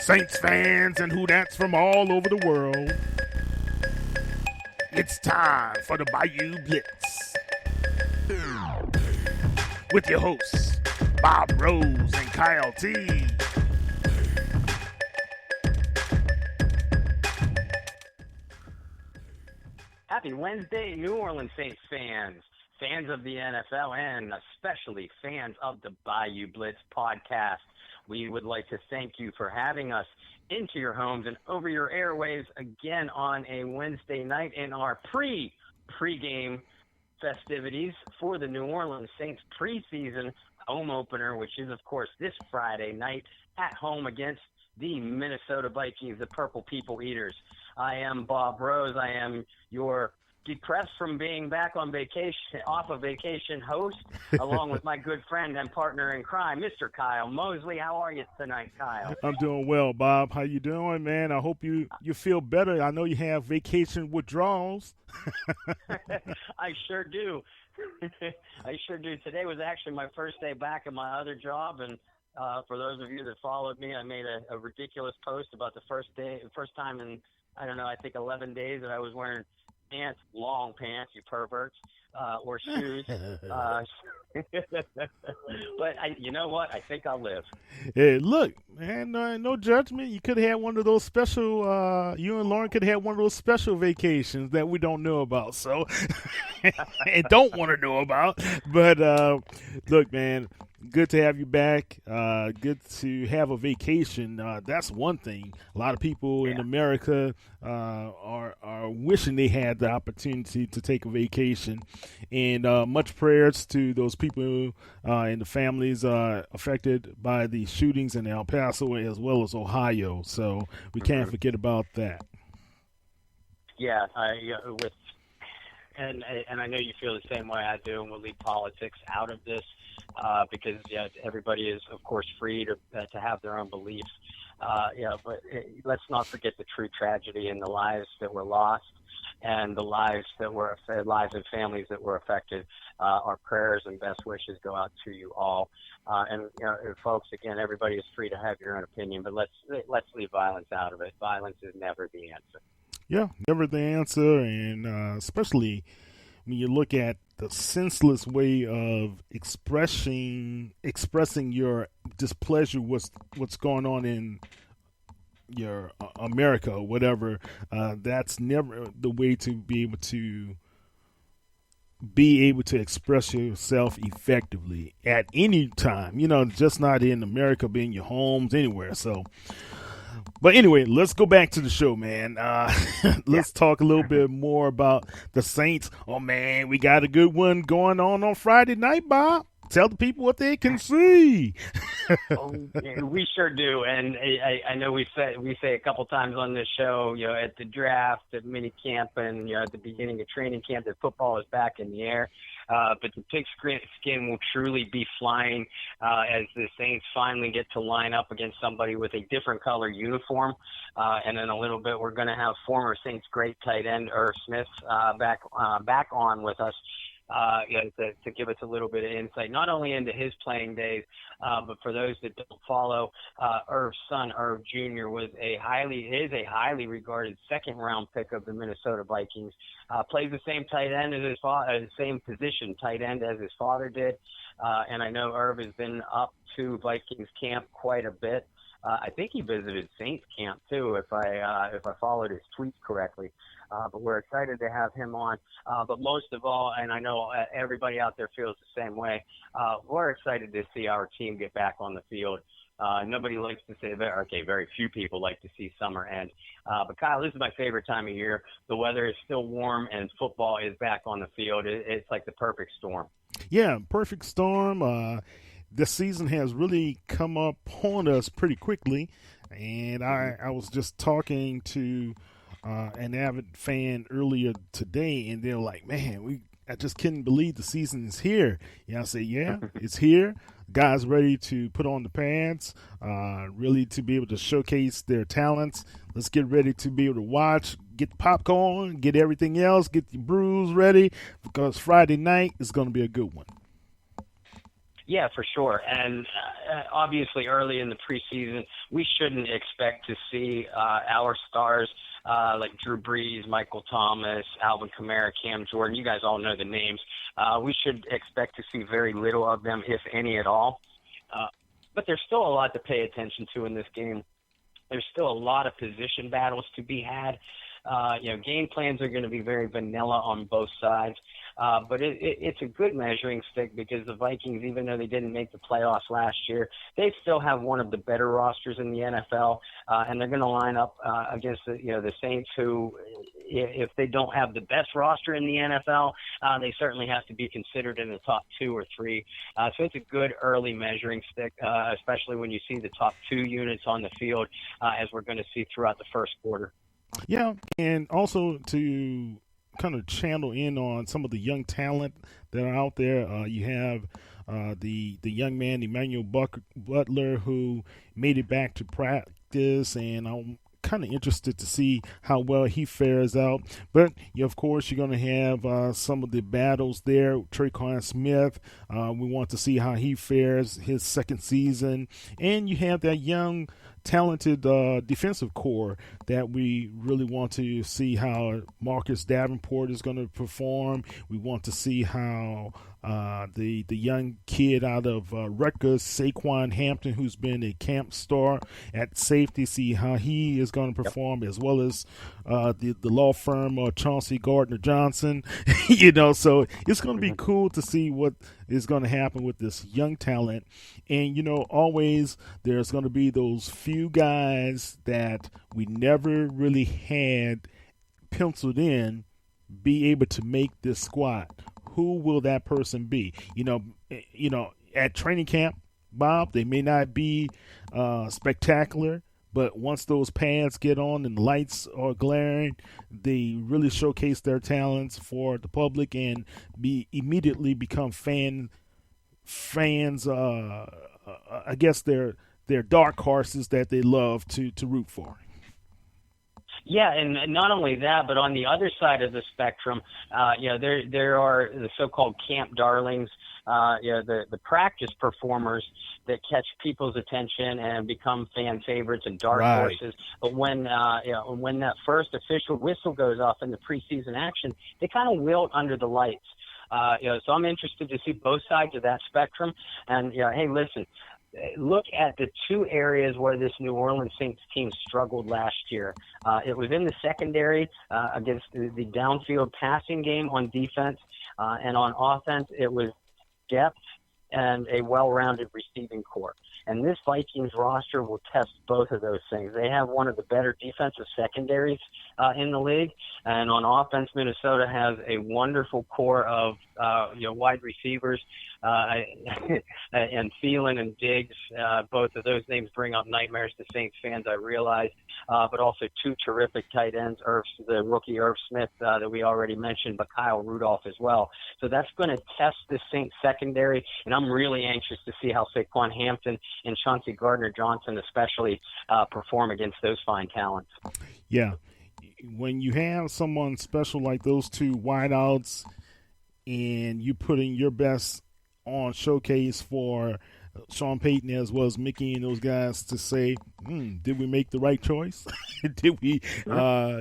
Saints fans and who that's from all over the world. It's time for the Bayou Blitz with your hosts, Bob Rose and Kyle T. Happy Wednesday, New Orleans Saints fans, fans of the NFL, and especially fans of the Bayou Blitz podcast. We would like to thank you for having us into your homes and over your airwaves again on a Wednesday night in our pre-game festivities for the New Orleans Saints preseason home opener, which is, of course, this Friday night at home against the Minnesota Vikings, the Purple People Eaters. I am Bob Rose. I am your depressed from being back on vacation, off of vacation host, along with my good friend and partner in crime, Mr. Kyle Mosley. How are you tonight, Kyle? I'm doing well, Bob. How you doing, man? I hope you feel better. I know you have vacation withdrawals. I sure do. I sure do. Today was actually my first day back at my other job, and for those of you that followed me, I made a ridiculous post about the first time in, I don't know, I think 11 days that I was wearing pants, long pants, you perverts, or shoes. But you know what? I think I'll live. Hey, look, man, no judgment. You could have had one of those special, you and Lauren could have had one of those special vacations that we don't know about, so, and don't want to know about. But, look, man, good to have you back. Good to have a vacation. That's one thing. A lot of people in America are wishing they had the opportunity to take a vacation. And much prayers to those people and the families affected by the shootings in El Paso as well as Ohio. So we can't forget about that. Yeah, and I know you feel the same way I do, and we'll leave politics out of this because everybody is, of course, free to have their own beliefs. But let's not forget the true tragedy in the lives that were lost and the lives and families that were affected. Our prayers and best wishes go out to you all. And folks, again, everybody is free to have your own opinion, but let's leave violence out of it. Violence is never the answer. Yeah, never the answer, and especially when you look at the senseless way of expressing your displeasure with what's going on in your America or whatever. That's never the way to be able to express yourself effectively at any time. Just not in America, but in your homes, anywhere. So. But anyway, let's go back to the show, man. Let's talk a little bit more about the Saints. Oh, man, we got a good one going on Friday night, Bob. Tell the people what they can see. We sure do, and I know we say a couple times on this show, at the draft, at mini camp, and at the beginning of training camp, that football is back in the air. But the pigskin will truly be flying as the Saints finally get to line up against somebody with a different color uniform. And in a little bit, we're going to have former Saints great tight end Irv Smith back on with us. To give us a little bit of insight, not only into his playing days, but for those that don't follow, Irv's son, Irv Jr., is a highly regarded second-round pick of the Minnesota Vikings. Plays the same tight end as his father, same position tight end as his father did, and I know Irv has been up to Vikings camp quite a bit. I think he visited Saints camp too, if I followed his tweets correctly. But we're excited to have him on. But most of all, and I know everybody out there feels the same way, we're excited to see our team get back on the field. Nobody likes to say that. Okay, very few people like to see summer end. But Kyle, this is my favorite time of year. The weather is still warm and football is back on the field. It's like the perfect storm. Yeah, perfect storm. This season has really come up on us pretty quickly. And I was just talking to an avid fan earlier today, and they're like, man, I just couldn't believe the season is here. I say, yeah, it's here. Guys ready to put on the pads, really to be able to showcase their talents. Let's get ready to be able to watch, get the popcorn, get everything else, get the brews ready, because Friday night is going to be a good one. Yeah, for sure. And obviously, early in the preseason, we shouldn't expect to see our stars like Drew Brees, Michael Thomas, Alvin Kamara, Cam Jordan. You guys all know the names. We should expect to see very little of them, if any at all. But there's still a lot to pay attention to in this game. There's still a lot of position battles to be had. Game plans are going to be very vanilla on both sides. But it's a good measuring stick because the Vikings, even though they didn't make the playoffs last year, they still have one of the better rosters in the NFL, and they're going to line up against the Saints, who, if they don't have the best roster in the NFL, they certainly have to be considered in the top 2 or 3. So it's a good early measuring stick, especially when you see the top 2 units on the field, as we're going to see throughout the first quarter. Yeah, and also to kind of channel in on some of the young talent that are out there. You have the young man Emmanuel Butler, who made it back to practice, and I'm kind of interested to see how well he fares out. But of course, you're going to have some of the battles there. Tre'Quan Smith, we want to see how he fares his second season, and you have that young, talented defensive core that we really want to see how Marcus Davenport is going to perform. We want to see how the young kid out of Rutgers, Saquon Hampton, who's been a camp star at safety, see how he is going to perform, as well as the law firm Chauncey Gardner-Johnson. So it's going to be cool to see what is going to happen with this young talent. And, always there's going to be those few guys that we never really had penciled in be able to make this squad. Who will that person be? At training camp, Bob, they may not be spectacular, but once those pads get on and the lights are glaring, they really showcase their talents for the public and immediately become fans. I guess they're dark horses that they love to root for. Yeah, and not only that, but on the other side of the spectrum, there are the so-called camp darlings, the practice performers that catch people's attention and become fan favorites and dark horses. But when that first official whistle goes off in the preseason action, they kind of wilt under the lights. So I'm interested to see both sides of that spectrum. And hey, listen. Look at the 2 areas where this New Orleans Saints team struggled last year. It was in the secondary against the downfield passing game on defense, and on offense it was depth and a well-rounded receiving corps. And this Vikings roster will test both of those things. They have one of the better defensive secondaries in the league, and on offense, Minnesota has a wonderful core of wide receivers. And Thielen and Diggs, both of those names bring up nightmares to Saints fans, I realize, but also 2 terrific tight ends, the rookie Irv Smith that we already mentioned, but Kyle Rudolph as well. So that's going to test the Saints secondary, and I'm really anxious to see how Saquon Hampton and Chauncey Gardner-Johnson especially perform against those fine talents. Yeah. When you have someone special like those 2 wideouts and you put in your best on showcase for Sean Payton as well as Mickey and those guys to say, did we make the right choice? Did we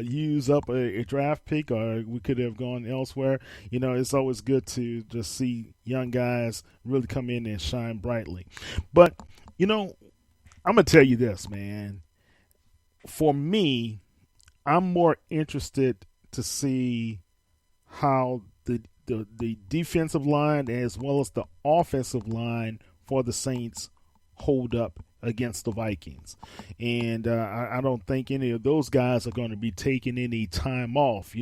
use up a draft pick, or we could have gone elsewhere? It's always good to just see young guys really come in and shine brightly. But, I'm going to tell you this, man. For me, I'm more interested to see how the defensive line as well as the offensive line for the Saints hold up against the Vikings. And I don't think any of those guys are going to be taking any time off,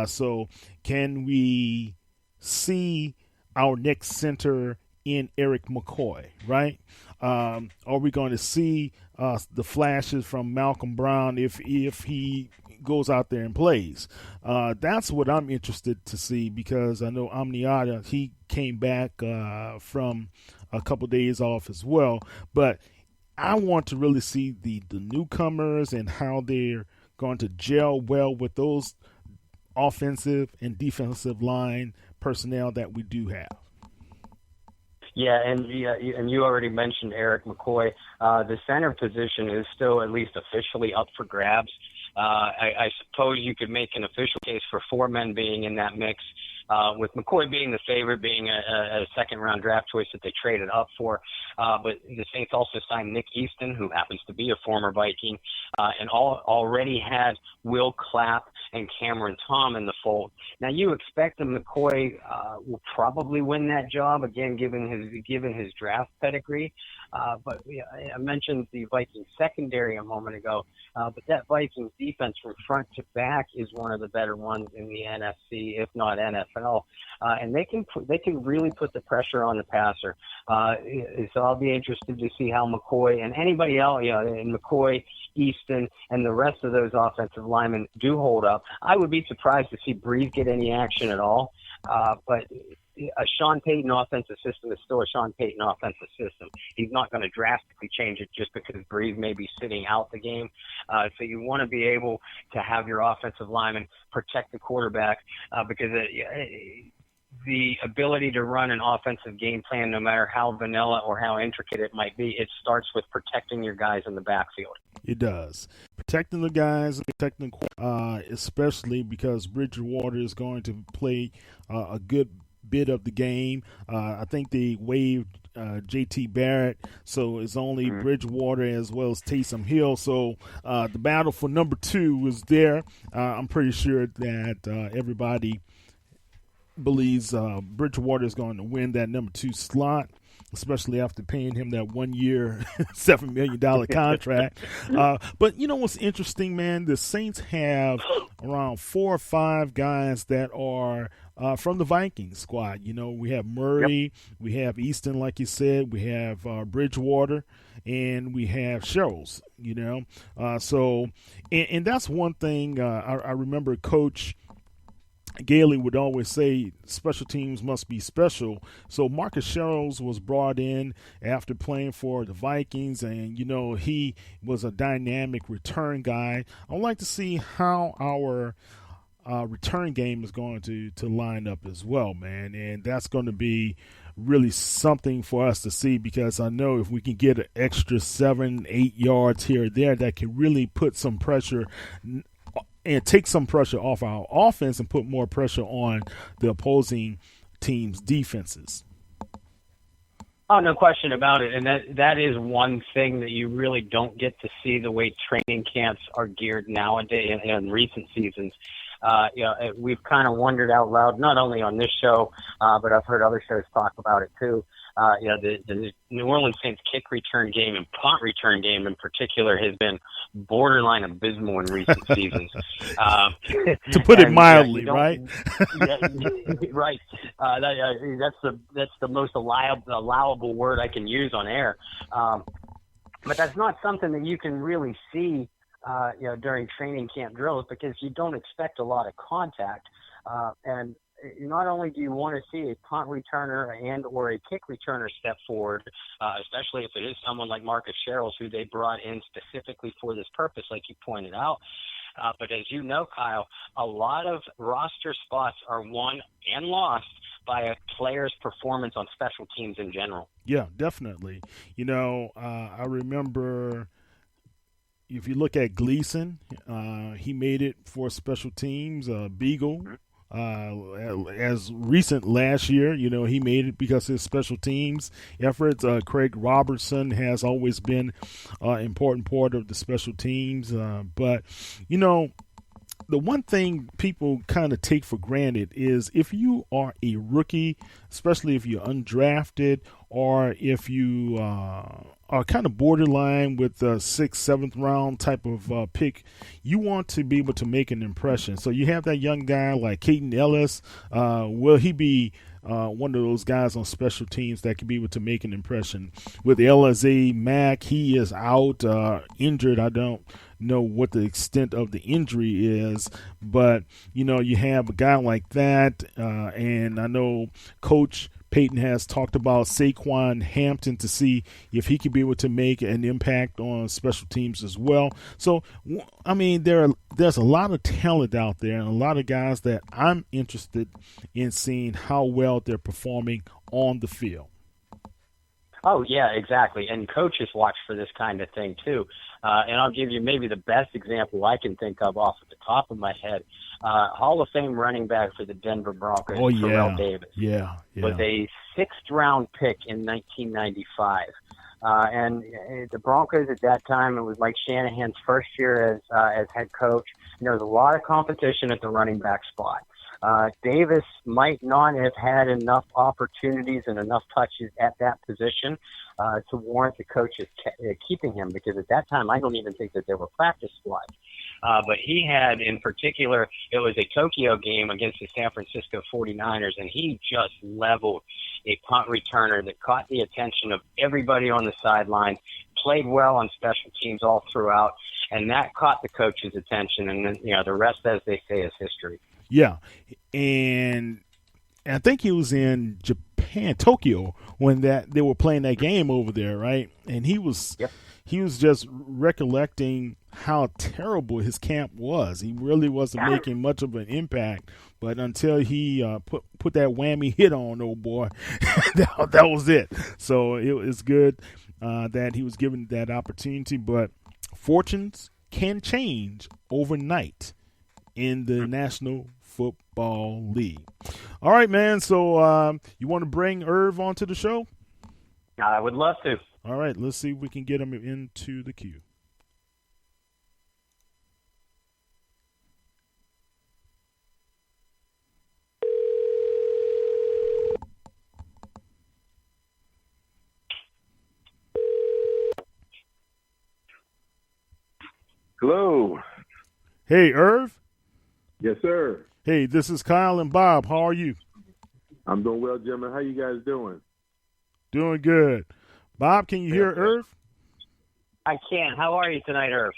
So can we see our next center in Eric McCoy, right? Are we going to see the flashes from Malcolm Brown if he goes out there and plays? That's what I'm interested to see, because I know Amniata, he came back from a couple days off as well. But I want to really see the newcomers and how they're going to gel well with those offensive and defensive line personnel that we do have. And you already mentioned Eric McCoy. The center position is still at least officially up for grabs. I suppose you could make an official case for 4 men being in that mix, with McCoy being the favorite, being a second-round draft choice that they traded up for. But the Saints also signed Nick Easton, who happens to be a former Viking, and already had Will Clapp and Cameron Tom in the fold. Now, you expect that McCoy will probably win that job, again, given his draft pedigree. But I mentioned the Vikings secondary a moment ago, but that Vikings defense from front to back is one of the better ones in the NFC, if not NFL. And they can really put the pressure on the passer. So I'll be interested to see how McCoy and anybody else, and McCoy, Easton, and the rest of those offensive linemen do hold up. I would be surprised to see Breeze get any action at all. But a Sean Payton offensive system is still a Sean Payton offensive system. He's not going to drastically change it just because Breeze may be sitting out the game. So you want to be able to have your offensive linemen protect the quarterback because the ability to run an offensive game plan, no matter how vanilla or how intricate it might be, it starts with protecting your guys in the backfield. It does. Protecting the guys, protecting especially because Bridgewater is going to play a good bit of the game. I think they waived J.T. Barrett, so it's only Bridgewater as well as Taysom Hill. So the battle for number 2 is there. I'm pretty sure that everybody believes Bridgewater is going to win that number 2 slot, especially after paying him that 1 year, $7 million contract. But you know what's interesting, man? The Saints have around 4 or 5 guys that are from the Vikings squad. We have Murray, we have Easton, like you said, we have Bridgewater, and we have Sherrills, So, and that's one thing I remember Coach Gailey would always say special teams must be special. So Marcus Sherrills was brought in after playing for the Vikings, and he was a dynamic return guy. I'd like to see how our return game is going to line up as well, man, and that's going to be really something for us to see, because I know if we can get an extra 7-8 yards here or there, that can really put some pressure and take some pressure off our offense and put more pressure on the opposing team's defenses. Oh, no question about it. And that is one thing that you really don't get to see the way training camps are geared nowadays in recent seasons. We've kind of wondered out loud, not only on this show, but I've heard other shows talk about it too. The New Orleans Saints kick return game and punt return game in particular has been borderline abysmal in recent seasons. To put it mildly, right? Right. That's the most allowable word I can use on air. But that's not something that you can really see during training camp drills, because you don't expect a lot of contact. And not only do you want to see a punt returner and or a kick returner step forward, especially if it is someone like Marcus Sherrills, who they brought in specifically for this purpose, like you pointed out. But as you know, Kyle, a lot of roster spots are won and lost by a player's performance on special teams in general. Yeah, definitely. I remember, if you look at Gleason, he made it for special teams. Beagle, as recent last year, he made it because of his special teams efforts. Craig Robertson has always been an important part of the special teams. But the one thing people kind of take for granted is if you are a rookie, especially if you're undrafted, or if you are kind of borderline with a 6th, 7th round type of pick, you want to be able to make an impression. So you have that young guy like Caden Ellis. Will he be one of those guys on special teams that can be able to make an impression? With LSA Mack, he is out, injured. I don't know what the extent of the injury is, but you have a guy like that, and I know Coach Payton has talked about Saquon Hampton to see if he could be able to make an impact on special teams as well. So, I mean, there's a lot of talent out there and a lot of guys that I'm interested in seeing how well they're performing on the field. Oh, yeah, exactly. And coaches watch for this kind of thing, too. And I'll give you maybe the best example I can think of off the top of my head. Hall of Fame running back for the Denver Broncos, Oh, Terrell yeah. Davis, Yeah. was a sixth-round pick in 1995. And the Broncos at that time, it was Mike Shanahan's first year as head coach. And there was a lot of competition at the running back spot. Davis might not have had enough opportunities and enough touches at that position to warrant the coaches keeping him, because at that time I don't even think that there were practice squads. But he had, in particular, it was a Tokyo game against the San Francisco 49ers, and he just leveled a punt returner that caught the attention of everybody on the sidelines, played well on special teams all throughout, and that caught the coach's attention. And then, the rest, as they say, is history. Yeah, and I think he was in Japan, Tokyo, when they were playing that game over there, right? And he was just recollecting how terrible his camp was. He really wasn't making much of an impact, but until he put that whammy hit on old boy, that was it. So it's good that he was given that opportunity, but fortunes can change overnight in the National Football League. All right, man. So you want to bring Irv onto the show? I would love to. All right. Let's see if we can get him into the queue. Hello. Hey, Irv. Yes, sir. Hey, this is Kyle and Bob. How are you? I'm doing well, gentlemen. How you guys doing? Doing good. Bob, can you hear Irv? I can. How are you tonight, Irv?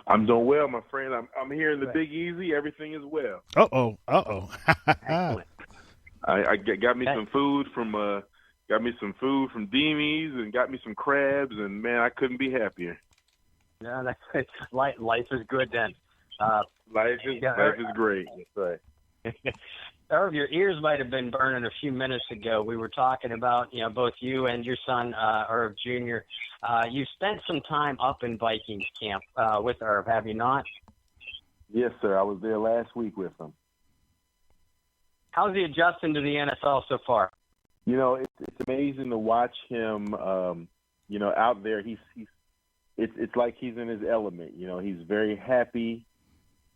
I'm doing well, my friend. I'm here in the Big Easy. Everything is well. Excellent. I got me some food from Demies and got me some crabs, and man, I couldn't be happier. Yeah, life is good then. Life is great. That's right. Irv, your ears might have been burning a few minutes ago. We were talking about, both you and your son, Irv Jr. You spent some time up in Vikings camp with Irv, have you not? Yes, sir. I was there last week with him. How's he adjusting to the NFL so far? It's amazing to watch him. Out there, it's like he's in his element. He's very happy.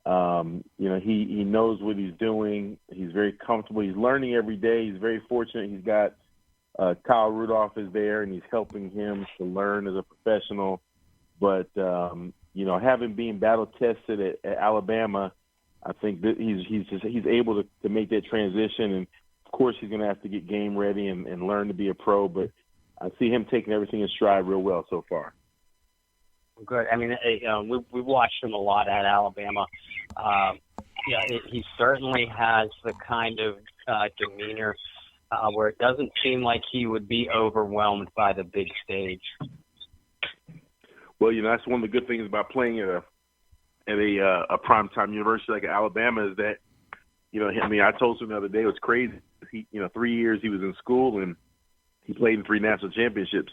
He knows what he's doing. He's very comfortable. He's learning every day. He's very fortunate. He's got Kyle Rudolph is there, and he's helping him to learn as a professional. But having been battle tested at Alabama, I think that he's able to make that transition. And of course, he's going to have to get game ready and learn to be a pro. But I see him taking everything in stride real well so far. Good. I mean, we watched him a lot at Alabama. He certainly has the kind of demeanor where it doesn't seem like he would be overwhelmed by the big stage. Well, that's one of the good things about playing at a primetime university like Alabama is that, I told him the other day it was crazy. He, 3 years he was in school and he played in 3 national championships.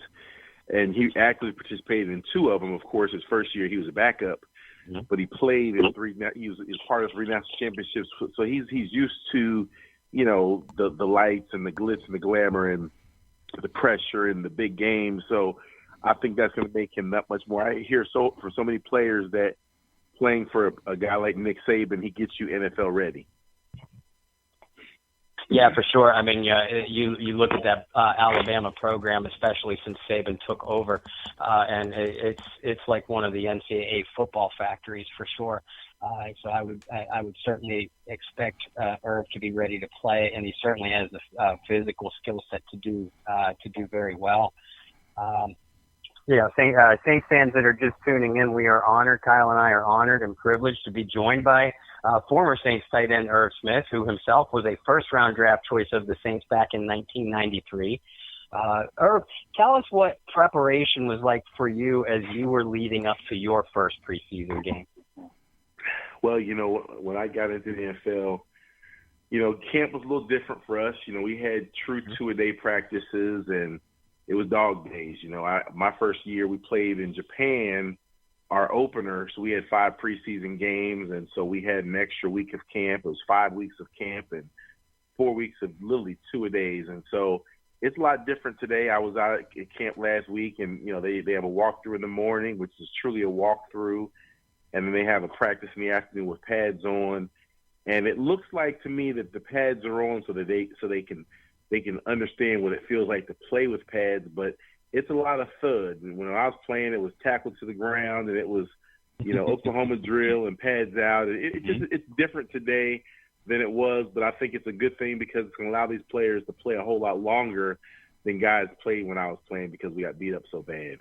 And he actively participated in 2 of them. Of course, his first year he was a backup, but he played in 3. He was part of 3 national championships. So he's used to, the lights and the glitz and the glamour and the pressure and the big games. So I think that's going to make him that much more. I hear for so many players that playing for a guy like Nick Saban, he gets you NFL ready. Yeah, for sure. I mean, you look at that Alabama program, especially since Saban took over, and it's like one of the NCAA football factories for sure. So I would certainly expect Irv to be ready to play, and he certainly has the physical skill set to do very well. Saints fans that are just tuning in, we are honored. Kyle and I are honored and privileged to be joined by former Saints tight end Irv Smith, who himself was a first-round draft choice of the Saints back in 1993. Irv, tell us what preparation was like for you as you were leading up to your first preseason game. Well, when I got into the NFL, camp was a little different for us. We had true 2-a-day practices and, it was dog days. My first year we played in Japan, our opener, so we had 5 preseason games, and so we had an extra week of camp. It was 5 weeks of camp and 4 weeks of literally 2-a-days, and so it's a lot different today. I was out at camp last week, and they have a walkthrough in the morning, which is truly a walkthrough, and then they have a practice in the afternoon with pads on, and it looks like to me that the pads are on so that they can understand what it feels like to play with pads, but it's a lot of thud. And when I was playing, it was tackle to the ground, and it was, Oklahoma drill and pads out. It's different today than it was, but I think it's a good thing because it's going to allow these players to play a whole lot longer than guys played when I was playing because we got beat up so bad.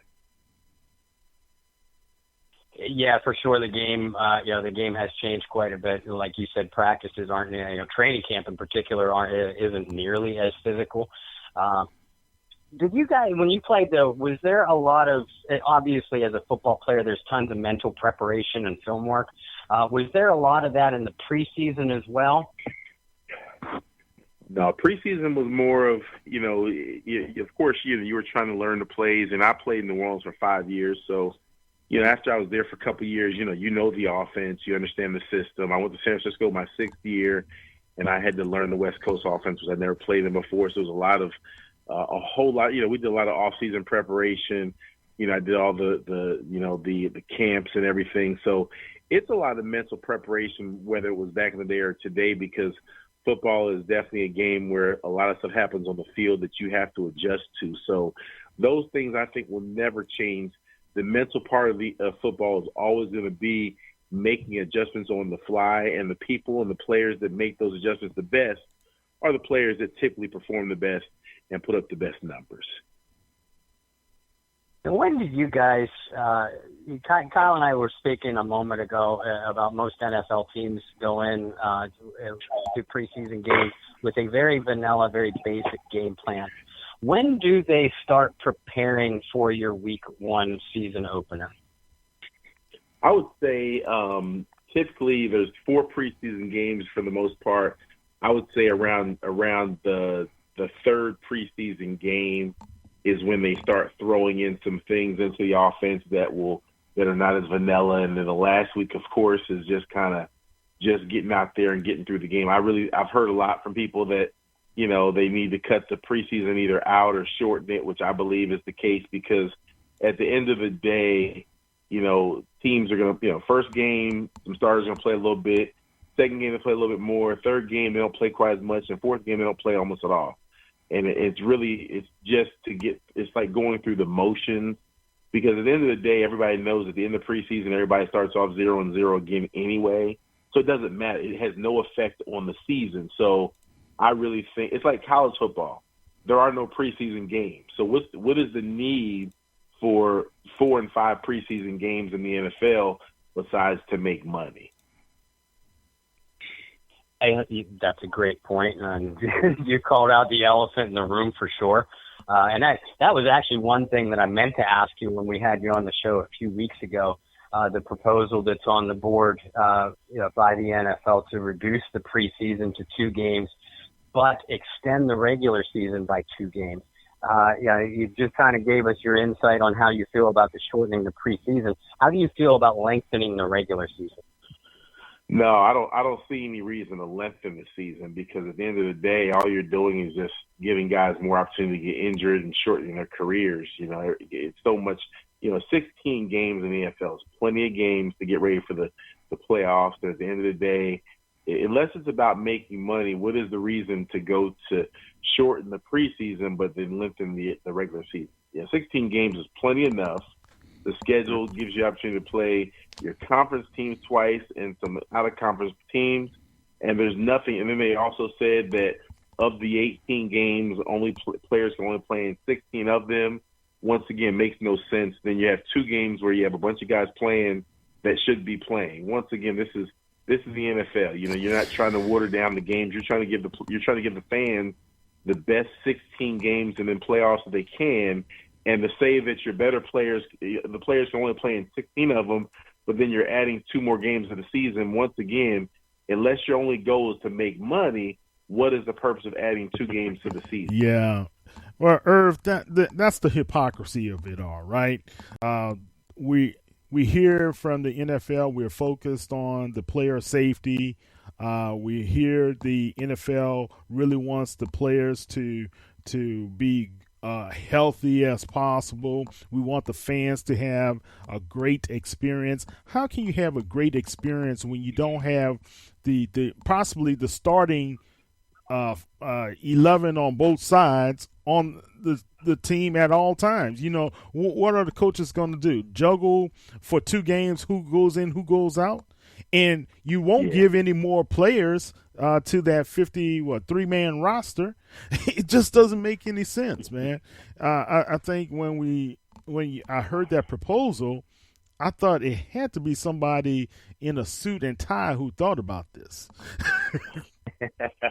Yeah, for sure. The game has changed quite a bit. Like you said, practices aren't, training camp in particular isn't nearly as physical. Did you guys, when you played though, was there a lot of, obviously as a football player, there's tons of mental preparation and film work. Was there a lot of that in the preseason as well? No, preseason was more of, of course, you were trying to learn the plays, and I played in New Orleans for 5 years, so after I was there for a couple of years, you know the offense, you understand the system. I went to San Francisco my 6th year, and I had to learn the West Coast offense because I'd never played them before. So it was a whole lot. We did a lot of off-season preparation. I did all the camps and everything. So it's a lot of mental preparation, whether it was back in the day or today, because football is definitely a game where a lot of stuff happens on the field that you have to adjust to. So those things I think will never change. The mental part of football is always going to be making adjustments on the fly, and the people and the players that make those adjustments the best are the players that typically perform the best and put up the best numbers. And when did you guys, Kyle and I were speaking a moment ago about most NFL teams go in to preseason games with a very vanilla, very basic game plan. When do they start preparing for your week 1 season opener? I would say typically there's 4 preseason games for the most part. I would say around the 3rd preseason game is when they start throwing in some things into the offense that are not as vanilla. And then the last week, of course, is just kind of just getting out there and getting through the game. I've heard a lot from people that, they need to cut the preseason either out or shorten it, which I believe is the case because at the end of the day, teams are going to, first game, some starters are going to play a little bit. Second game, they play a little bit more. Third game, they don't play quite as much. And fourth game, they don't play almost at all. And it's like going through the motions because at the end of the day, everybody knows at the end of preseason, everybody starts off 0-0 again anyway. So it doesn't matter. It has no effect on the season. So I really think it's like college football. There are no preseason games. So what is the need for 4 and 5 preseason games in the NFL besides to make money? That's a great point, and you called out the elephant in the room for sure. And that was actually one thing that I meant to ask you when we had you on the show a few weeks ago. The proposal that's on the board by the NFL to reduce the preseason to 2 games, but extend the regular season by 2 games. You just kind of gave us your insight on how you feel about the shortening the preseason. How do you feel about lengthening the regular season? No, I don't see any reason to lengthen the season because at the end of the day, all you're doing is just giving guys more opportunity to get injured and shortening their careers. It's so much, 16 games in the NFL is plenty of games to get ready for the playoffs. And at the end of the day, unless it's about making money, what is the reason to go to shorten the preseason but then lengthen the regular season? 16 games is plenty enough. The schedule gives you opportunity to play your conference teams twice and some out-of-conference teams, and there's nothing. And then they also said that of the 18 games, players can only play in 16 of them. Once again, makes no sense. Then you have 2 games where you have a bunch of guys playing that should be playing. Once again, this is the NFL. You're not trying to water down the games. You're trying to give the fans the best 16 games and then playoffs that they can. And to say that your better players, the players can only play in 16 of them, but then you're adding 2 more games to the season. Once again, unless your only goal is to make money, what is the purpose of adding 2 games to the season? Yeah. Well, Irv, that's the hypocrisy of it all, right? We we hear from the NFL we're focused on the player safety. We hear the NFL really wants the players to be healthy as possible. We want the fans to have a great experience. How can you have a great experience when you don't have the possibly the starting 11 on both sides on the team at all times? You know, what are the coaches going to do? Juggle for 2 games who goes in, who goes out? And you won't give any more players to that 3-man roster. It just doesn't make any sense, man. I think when I heard that proposal, I thought it had to be somebody in a suit and tie who thought about this.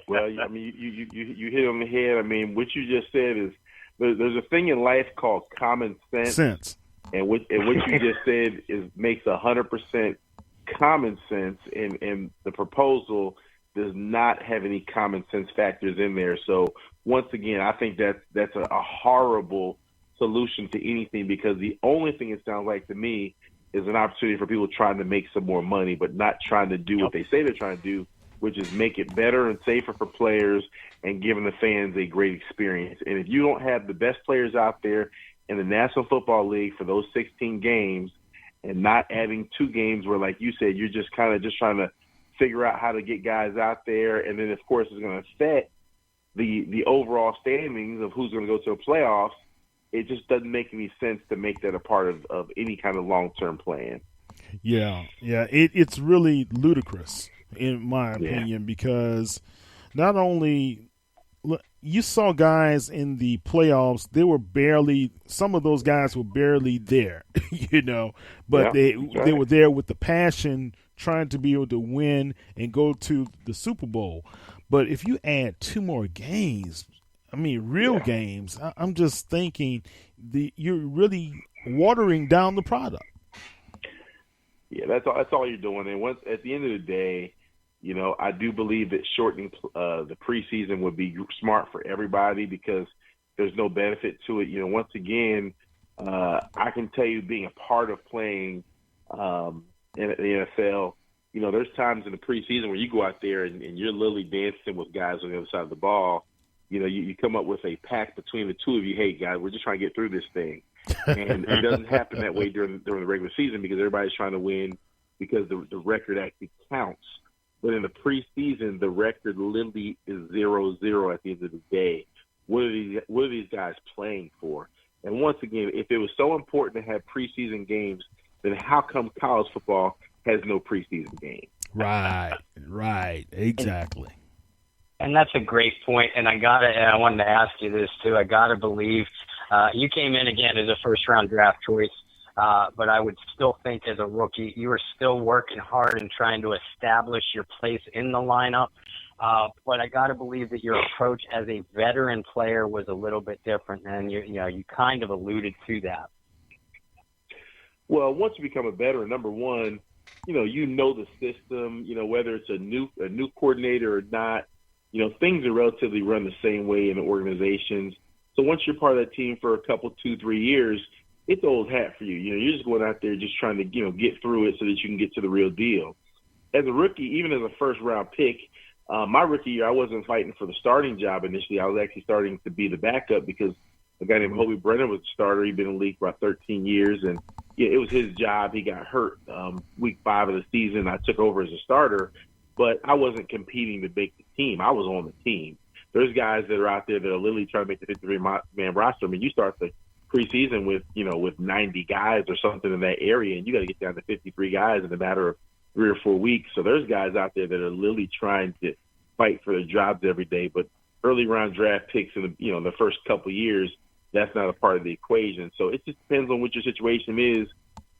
Well, I mean, you hit on the head. I mean, what you just said is there's a thing in life called common sense. And what you just said makes 100% common sense, and the proposal does not have any common sense factors in there. So once again, I think that's a horrible solution to anything, because the only thing it sounds like to me is an opportunity for people trying to make some more money, but not trying to do what they say they're trying to do, which is make it better and safer for players and giving the fans a great experience. And if you don't have the best players out there in the National Football League for those 16 games, and not adding 2 games where, like you said, you're just kind of just trying to figure out how to get guys out there, and then, of course, it's going to affect the overall standings of who's going to go to the playoffs, it just doesn't make any sense to make that a part of any kind of long-term plan. Yeah, it's really ludicrous, in my opinion, because not only you saw guys in the playoffs, some of those guys were barely there, you know, but they were there with the passion, trying to be able to win and go to the Super Bowl. But if you add 2 more games, I mean, real games, I'm just thinking you're really watering down the product. Yeah, that's all you're doing. And once at the end of the day, you know, I do believe that shortening the preseason would be smart for everybody, because there's no benefit to it. You know, once again, I can tell you, being a part of playing in the NFL, you know, there's times in the preseason where you go out there and you're literally dancing with guys on the other side of the ball. You know, you come up with a pact between the two of you. Hey, guys, we're just trying to get through this thing. And it doesn't happen that way during the regular season, because everybody's trying to win, because the record actually counts. But in the preseason, the record literally is 0-0 at the end of the day. What are these guys playing for? And once again, if it was so important to have preseason games, then how come college football has no preseason games? Right, exactly. And that's a great point. And I wanted to ask you this too. I gotta believe you came in again as a first-round draft choice. But I would still think, as a rookie, you were still working hard and trying to establish your place in the lineup. But I got to believe that your approach as a veteran player was a little bit different, and you kind of alluded to that. Well, once you become a veteran, number one, you know the system. You know, whether it's a new coordinator or not, you know, things are relatively run the same way in the organizations. So once you're part of that team for a couple, 2-3 years, it's old hat for you. You know, you're just going out there just trying to, get through it so that you can get to the real deal. As a rookie, even as a first-round pick, my rookie year, I wasn't fighting for the starting job initially. I was actually starting to be the backup, because a guy named Hobie Brenner was the starter. He'd been in the league for about 13 years, and it was his job. He got hurt week 5 of the season. I took over as a starter, but I wasn't competing to make the team. I was on the team. There's guys that are out there that are literally trying to make the 53-man roster. I mean, you start the preseason with 90 guys or something in that area, and you got to get down to 53 guys in a matter of 3 or 4 weeks. So there's guys out there that are literally trying to fight for their jobs every day. But early round draft picks in the first couple of years, that's not a part of the equation. So it just depends on what your situation is,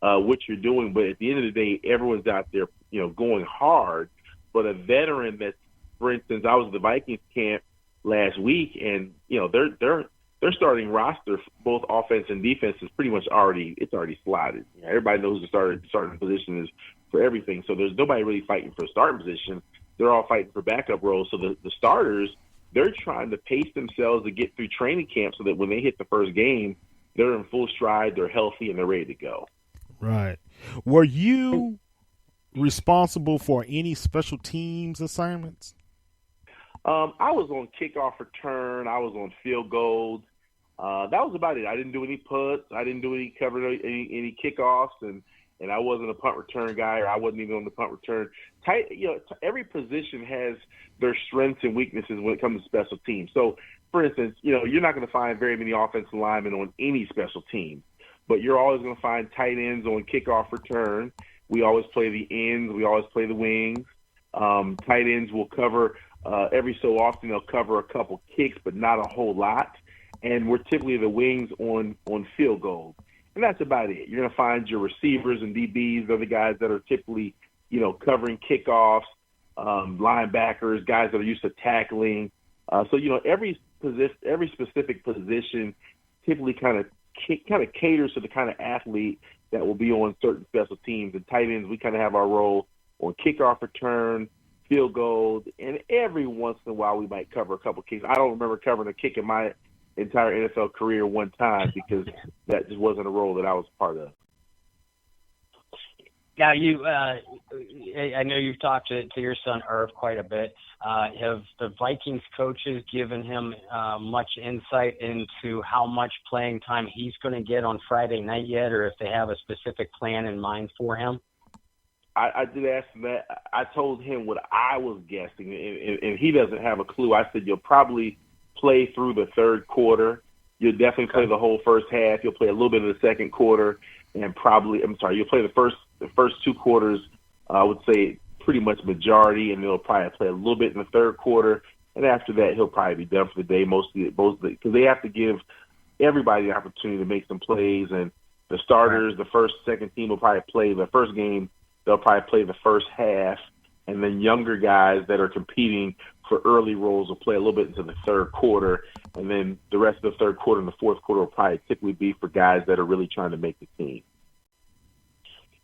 what you're doing. But at the end of the day, everyone's out there, going hard. But a veteran that's, for instance, I was at the Vikings camp last week, and their starting roster, both offense and defense, is pretty much already slotted. Everybody knows the starting position is for everything. So there's nobody really fighting for a starting position. They're all fighting for backup roles. So the starters they're trying to pace themselves to get through training camp so that when they hit the first game, they're in full stride, they're healthy, and they're ready to go. Right. Were you responsible for any special teams assignments? I was on kickoff return. I was on field goals. That was about it. I didn't do any puts. I didn't do any any kickoffs, and I wasn't a punt return guy, or I wasn't even on the punt return. Every position has their strengths and weaknesses when it comes to special teams. So, for instance, you're not going to find very many offensive linemen on any special team, but you're always going to find tight ends on kickoff return. We always play the ends. We always play the wings. Tight ends will cover every so often. They'll cover a couple kicks, but not a whole lot. And we're typically the wings on field goals. And that's about it. You're going to find your receivers and DBs. They're the guys that are typically, covering kickoffs, linebackers, guys that are used to tackling. So every specific position typically kind of caters to the kind of athlete that will be on certain special teams. And tight ends, we kind of have our role on kickoff return, field goals, and every once in a while we might cover a couple kicks. I don't remember covering a kick in my entire NFL career one time because that just wasn't a role that I was part of. Now, I know you've talked to your son Irv quite a bit. Have the Vikings coaches given him much insight into how much playing time he's going to get on Friday night yet, or if they have a specific plan in mind for him? I did ask him that. I told him what I was guessing, and he doesn't have a clue. I said, you'll probably play through the third quarter. You'll definitely play the whole first half. You'll play a little bit of the second quarter, and you'll play the first two quarters, I would say pretty much majority, and they'll probably play a little bit in the third quarter. And after that, he'll probably be done for the day, mostly because they have to give everybody the opportunity to make some plays. And the starters, the first, second team will probably play the first game. They'll probably play the first half, and then younger guys that are competing for early roles will play a little bit into the third quarter, and then the rest of the third quarter and the fourth quarter will probably typically be for guys that are really trying to make the team.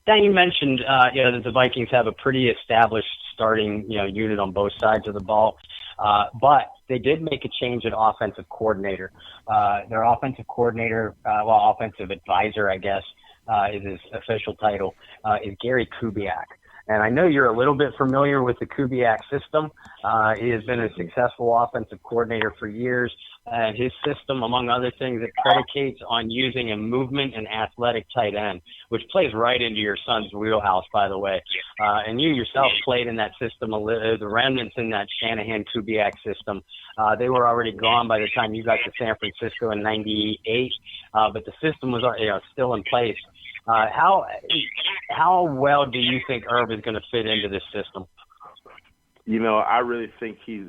Dan, you mentioned that the Vikings have a pretty established starting unit on both sides of the ball, but they did make a change at offensive coordinator. Their offensive coordinator, offensive advisor, I guess, is his official title, is Gary Kubiak. And I know you're a little bit familiar with the Kubiak system. He has been a successful offensive coordinator for years. And his system, among other things, it predicates on using a movement and athletic tight end, which plays right into your son's wheelhouse, by the way. And you yourself played in that system, the remnants in that Shanahan-Kubiak system. They were already gone by the time you got to San Francisco in '98, but the system was still in place. How well do you think Irv is going to fit into this system? I really think he's,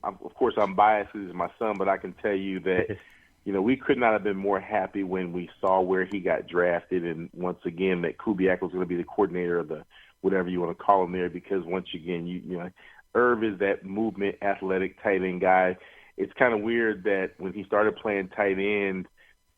of course I'm biased because he's my son, but I can tell you that, we could not have been more happy when we saw where he got drafted. And once again, that Kubiak was going to be the coordinator of the, whatever you want to call him there, because once again, Irv is that movement, athletic tight end guy. It's kind of weird that when he started playing tight end,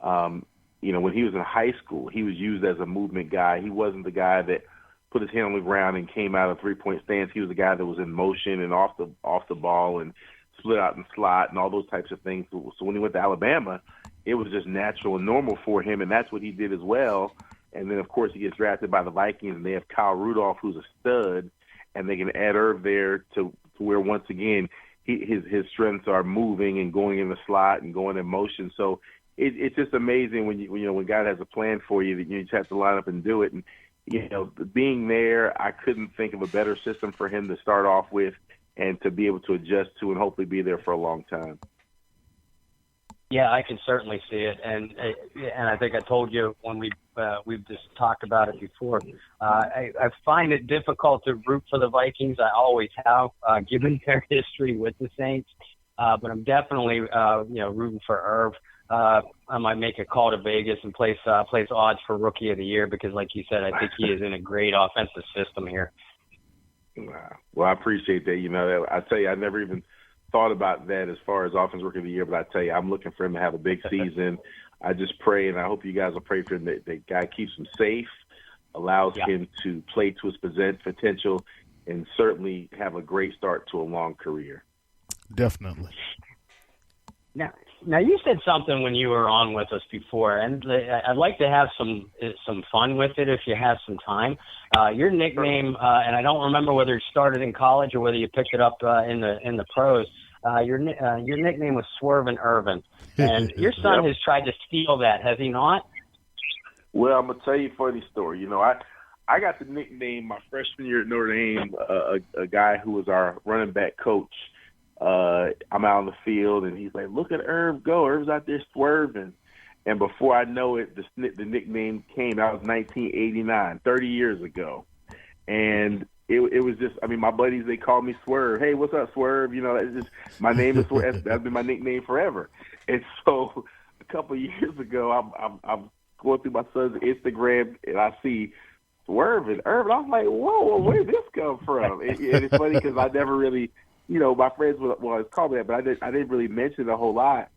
when he was in high school, he was used as a movement guy. He wasn't the guy that put his hand on the ground and came out of three-point stance. He was the guy that was in motion and off the ball and split out and slot and all those types of things. So when he went to Alabama, it was just natural and normal for him, and that's what he did as well. And then, of course, he gets drafted by the Vikings, and they have Kyle Rudolph, who's a stud, and they can add Irv there to where, once again, his strengths are moving and going in the slot and going in motion. So it's just amazing when God has a plan for you that you just have to line up and do it. And being there, I couldn't think of a better system for him to start off with and to be able to adjust to and hopefully be there for a long time. Yeah, I can certainly see it, and I think I told you when we've just talked about it before. I find it difficult to root for the Vikings. I always have, given their history with the Saints. But I'm definitely rooting for Irv. I might make a call to Vegas and place odds for Rookie of the Year because, like you said, I think he is in a great offensive system here. Wow. Well, I appreciate that. I tell you, I never even thought about that as far as Offensive Rookie of the Year, but I tell you, I'm looking for him to have a big season. I just pray, and I hope you guys will pray for him that God keeps him safe, allows him to play to his potential, and certainly have a great start to a long career. Definitely. Now you said something when you were on with us before, and I'd like to have some fun with it if you have some time. Your nickname, and I don't remember whether it started in college or whether you picked it up in the pros. Your nickname was Swervin' Irvin, and your son has tried to steal that, has he not? Well, I'm gonna tell you a funny story. You know, I got the nickname my freshman year at Notre Dame. A guy who was our running back coach. I'm out on the field, and he's like, "Look at Irv go! Irv's out there swerving." And before I know it, the nickname came. That was 1989, 30 years ago, and it was just. I mean, my buddies, they called me Swerve. Hey, what's up, Swerve? You know, it's just my name is Swerve. That's been my nickname forever. And so, a couple of years ago, I'm going through my son's Instagram, and I see Swerve and Irv. And I was like, "Whoa, where did this come from?" And it's funny because I never really. You know, my friends would always call me that, but I didn't really mention it a whole lot.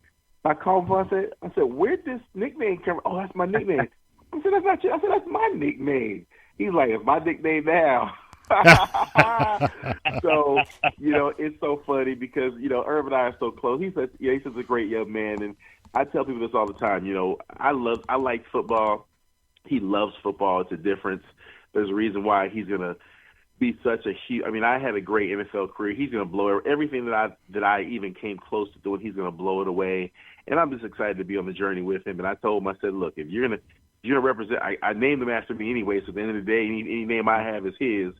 I called him. I said, where'd this nickname come from? Oh, that's my nickname. I said, that's not you. I said, that's my nickname. He's like, it's my nickname now. So, you know, it's so funny because, you know, Irv and I are so close. He's such a great young man, and I tell people this all the time. You know, I like football. He loves football. It's a difference. There's a reason why he's gonna be such a huge. I mean, I had a great NFL career. He's going to blow everything that I even came close to doing. He's going to blow it away, and I'm just excited to be on the journey with him. And I told him, I said, look, if you're gonna represent, I named him after me anyway. So at the end of the day, any name I have is his.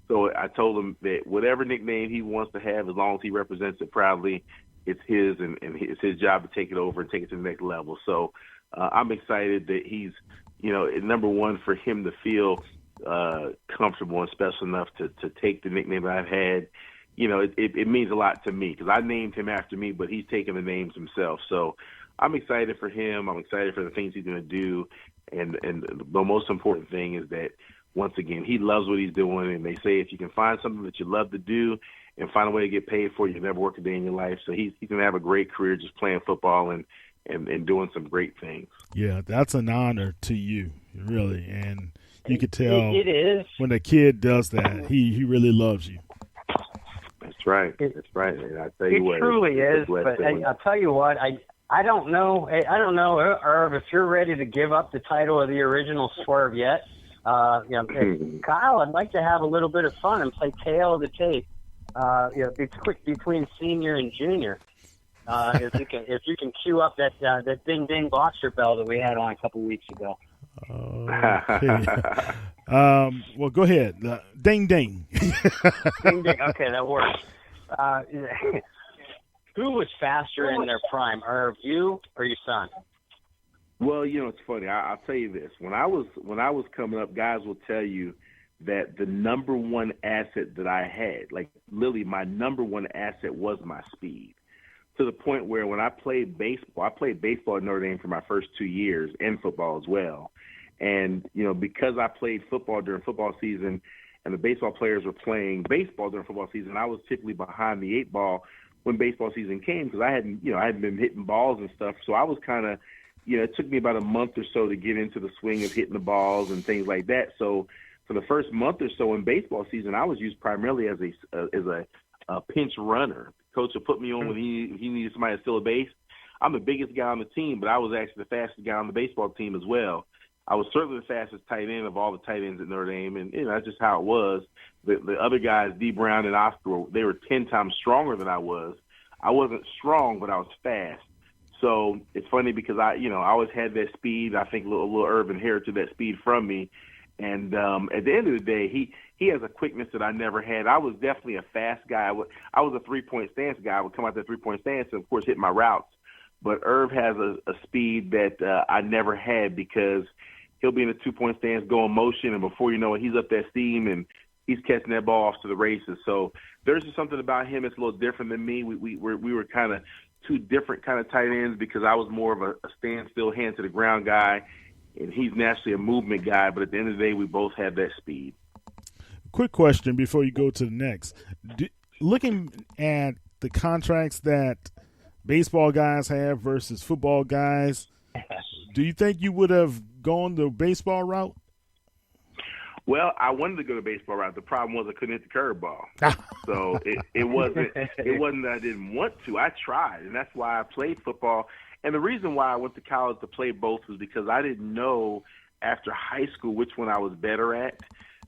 So I told him that whatever nickname he wants to have, as long as he represents it proudly, it's his, and it's his job to take it over and take it to the next level. So I'm excited that he's, you know, number one, for him to feel comfortable and special enough to take the nickname that I've had. You know, it means a lot to me because I named him after me, but he's taken the names himself. So I'm excited for him. I'm excited for the things he's going to do. And the most important thing is that, once again, he loves what he's doing. And they say if you can find something that you love to do and find a way to get paid for it, you'll never work a day in your life. So he's going to have a great career just playing football and doing some great things. Yeah, that's an honor to you, really. And you could tell it is when a kid does that, he really loves you. That's right. That's right. And I tell you what, it truly is. But I'll tell you what, I don't know, Irv, if you're ready to give up the title of the original Swerve yet. You know, Kyle, I'd like to have a little bit of fun and play tail of the tape. You know, between senior and junior. If you can cue up that ding ding boxer bell that we had on a couple weeks ago. Okay. Well, go ahead. Ding, ding. Ding, ding. Okay, that works. Who was faster in their prime, Irv, you or your son? Well, you know, it's funny. I'll tell you this. When I was coming up, guys will tell you that the number one asset that I had, like literally my number one asset, was my speed. To the point where when I played baseball at Notre Dame for my first 2 years, and football as well. And, you know, because I played football during football season and the baseball players were playing baseball during football season, I was typically behind the eight ball when baseball season came because I hadn't been hitting balls and stuff. So I was kind of, you know, it took me about a month or so to get into the swing of hitting the balls and things like that. So for the first month or so in baseball season, I was used primarily as a pinch runner. Coach would put me on when he needed somebody to steal a base. I'm the biggest guy on the team, but I was actually the fastest guy on the baseball team as well. I was certainly the fastest tight end of all the tight ends at Notre Dame, and you know, that's just how it was. The other guys, D. Brown and Oscar, they were 10 times stronger than I was. I wasn't strong, but I was fast. So it's funny because I always had that speed. I think little Irv inherited that speed from me. And at the end of the day, he has a quickness that I never had. I was definitely a fast guy. I was a three-point stance guy. I would come out that three-point stance and, of course, hit my routes. But Irv has a speed that I never had because he'll be in a two-point stance, go in motion, and before you know it, he's up that steam and he's catching that ball off to the races. So there's just something about him that's a little different than me. We were kind of two different kind of tight ends because I was more of a standstill, hand-to-the-ground guy, and he's naturally a movement guy. But at the end of the day, we both have that speed. Quick question before you go to the next. Looking at the contracts that baseball guys have versus football guys, do you think you would have gone the baseball route? Well, I wanted to go to baseball route. The problem was I couldn't hit the curveball. So it wasn't that I didn't want to. I tried, and that's why I played football. And the reason why I went to college to play both was because I didn't know after high school which one I was better at.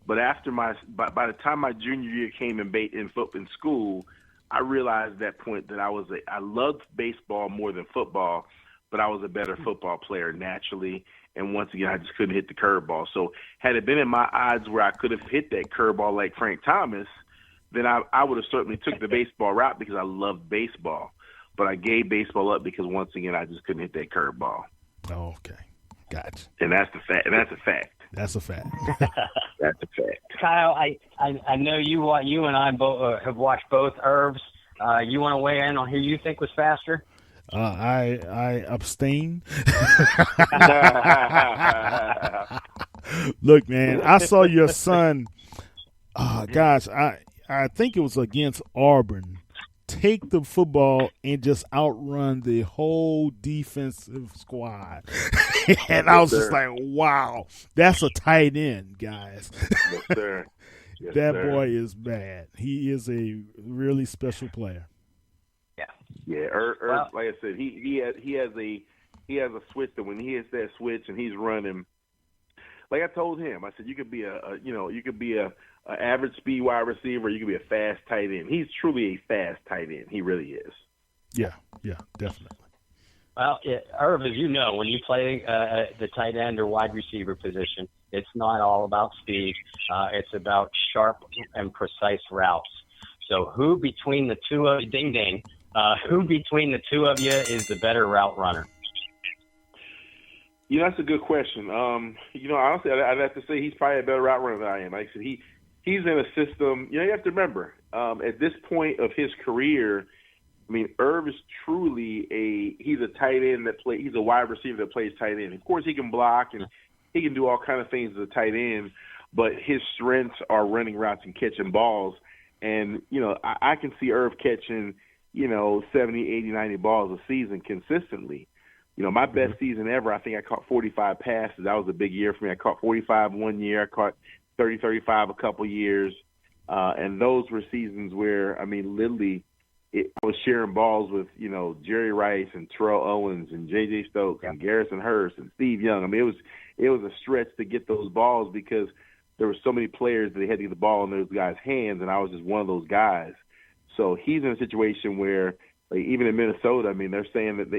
But by the time my junior year came in school, I realized at that point that I loved baseball more than football, but I was a better football player naturally. And once again, I just couldn't hit the curveball. So had it been in my odds where I could have hit that curveball like Frank Thomas, then I would have certainly took the baseball route because I loved baseball. But I gave baseball up because once again, I just couldn't hit that curveball. Okay, gotcha. And that's the fact. And that's a fact. That's a fact. That's a fact. Kyle, I know you and I both have watched both Irvs. You want to weigh in on who you think was faster? I abstain. Look, man, I saw your son. Gosh, I think it was against Auburn. Take the football and just outrun the whole defensive squad. And I was just like, wow, that's a tight end, guys. Yes, sir. Yes, that sir. boy is bad. He is a really special player. Yeah, Irv, like I said, he has a switch that when he hits that switch and he's running, like I told him, I said you could be a average speed wide receiver, you could be a fast tight end. He's truly a fast tight end. He really is. Yeah, definitely. Well, Irv, as you know, when you play the tight end or wide receiver position, it's not all about speed. It's about sharp and precise routes. So who between the two of you, who between the two of you is the better route runner? That's a good question. Honestly, I'd have to say he's probably a better route runner than I am. Like I said, he's in a system. You have to remember, at this point of his career, I mean, Irv is truly he's a tight end he's a wide receiver that plays tight end. Of course, he can block and he can do all kinds of things as a tight end, but his strengths are running routes and catching balls. And, I can see Irv catching, 70, 80, 90 balls a season consistently. My best season ever, I think I caught 45 passes. That was a big year for me. I caught 45 one year. I caught 30, 35 a couple years. And those were seasons where, I mean, literally I was sharing balls with, Jerry Rice and Terrell Owens and J.J. Stokes and Garrison Hurst and Steve Young. I mean, it was a stretch to get those balls because there were so many players that they had to get the ball in those guys' hands, and I was just one of those guys. So he's in a situation where, like, even in Minnesota, I mean, they're saying that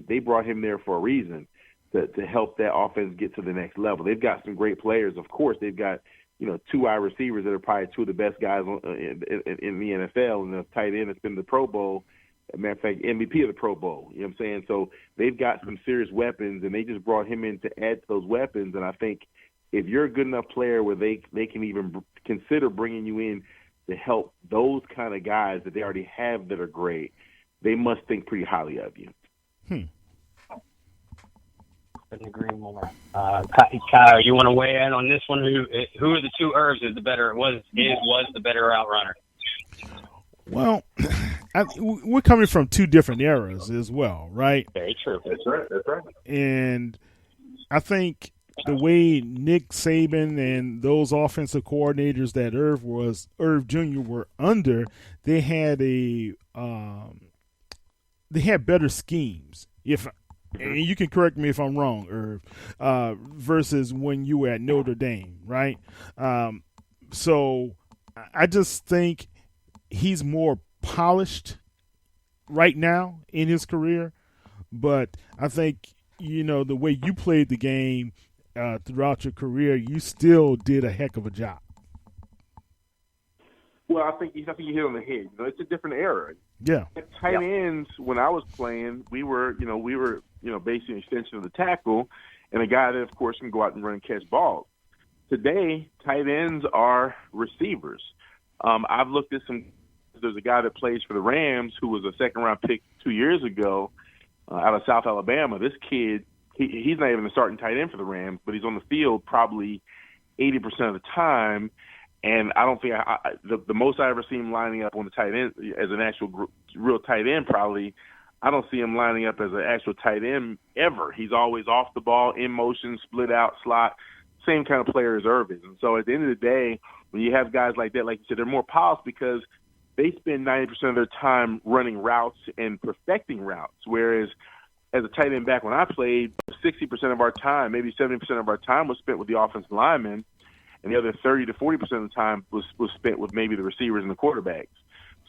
they brought him there for a reason to help that offense get to the next level. They've got some great players. Of course, they've got two wide receivers that are probably two of the best guys in the NFL, and the tight end that's been the Pro Bowl. As a matter of fact, MVP of the Pro Bowl. You know what I'm saying? So they've got some serious weapons, and they just brought him in to add to those weapons. And I think if you're a good enough player where they can even consider bringing you in to help those kind of guys that they already have that are great, they must think pretty highly of you. Couldn't agree more. Kyle, you want to weigh in on this one? Who of the two Irvs is the better? Was the better route runner? Well, we're coming from two different eras as well, right? Very true. That's right. And I think the way Nick Saban and those offensive coordinators that Irv Jr. were under, they had better schemes. And you can correct me if I'm wrong, Irv, versus when you were at Notre Dame, right? So I just think he's more polished right now in his career, but I think, the way you played the game throughout your career, you still did a heck of a job. Well, I think you hit on the head. It's a different era. Yeah. At tight ends, when I was playing, we were basically an extension of the tackle, and a guy that, of course, can go out and run and catch balls. Today, tight ends are receivers. I've looked at some. There's a guy that plays for the Rams who was a second-round pick 2 years ago out of South Alabama. This kid, he's not even a starting tight end for the Rams, but he's on the field probably 80% of the time. And I don't think the most I ever seen him lining up on the tight end as an actual real tight end, probably, I don't see him lining up as an actual tight end ever. He's always off the ball, in motion, split out, slot. same kind of player as Irv is. And so at the end of the day, when you have guys like that, like you said, they're more polished because they spend 90% of their time running routes and perfecting routes, whereas as a tight end back when I played, 60% of our time, maybe 70% of our time was spent with the offensive linemen, and the other 30 to 40% of the time was spent with maybe the receivers and the quarterbacks.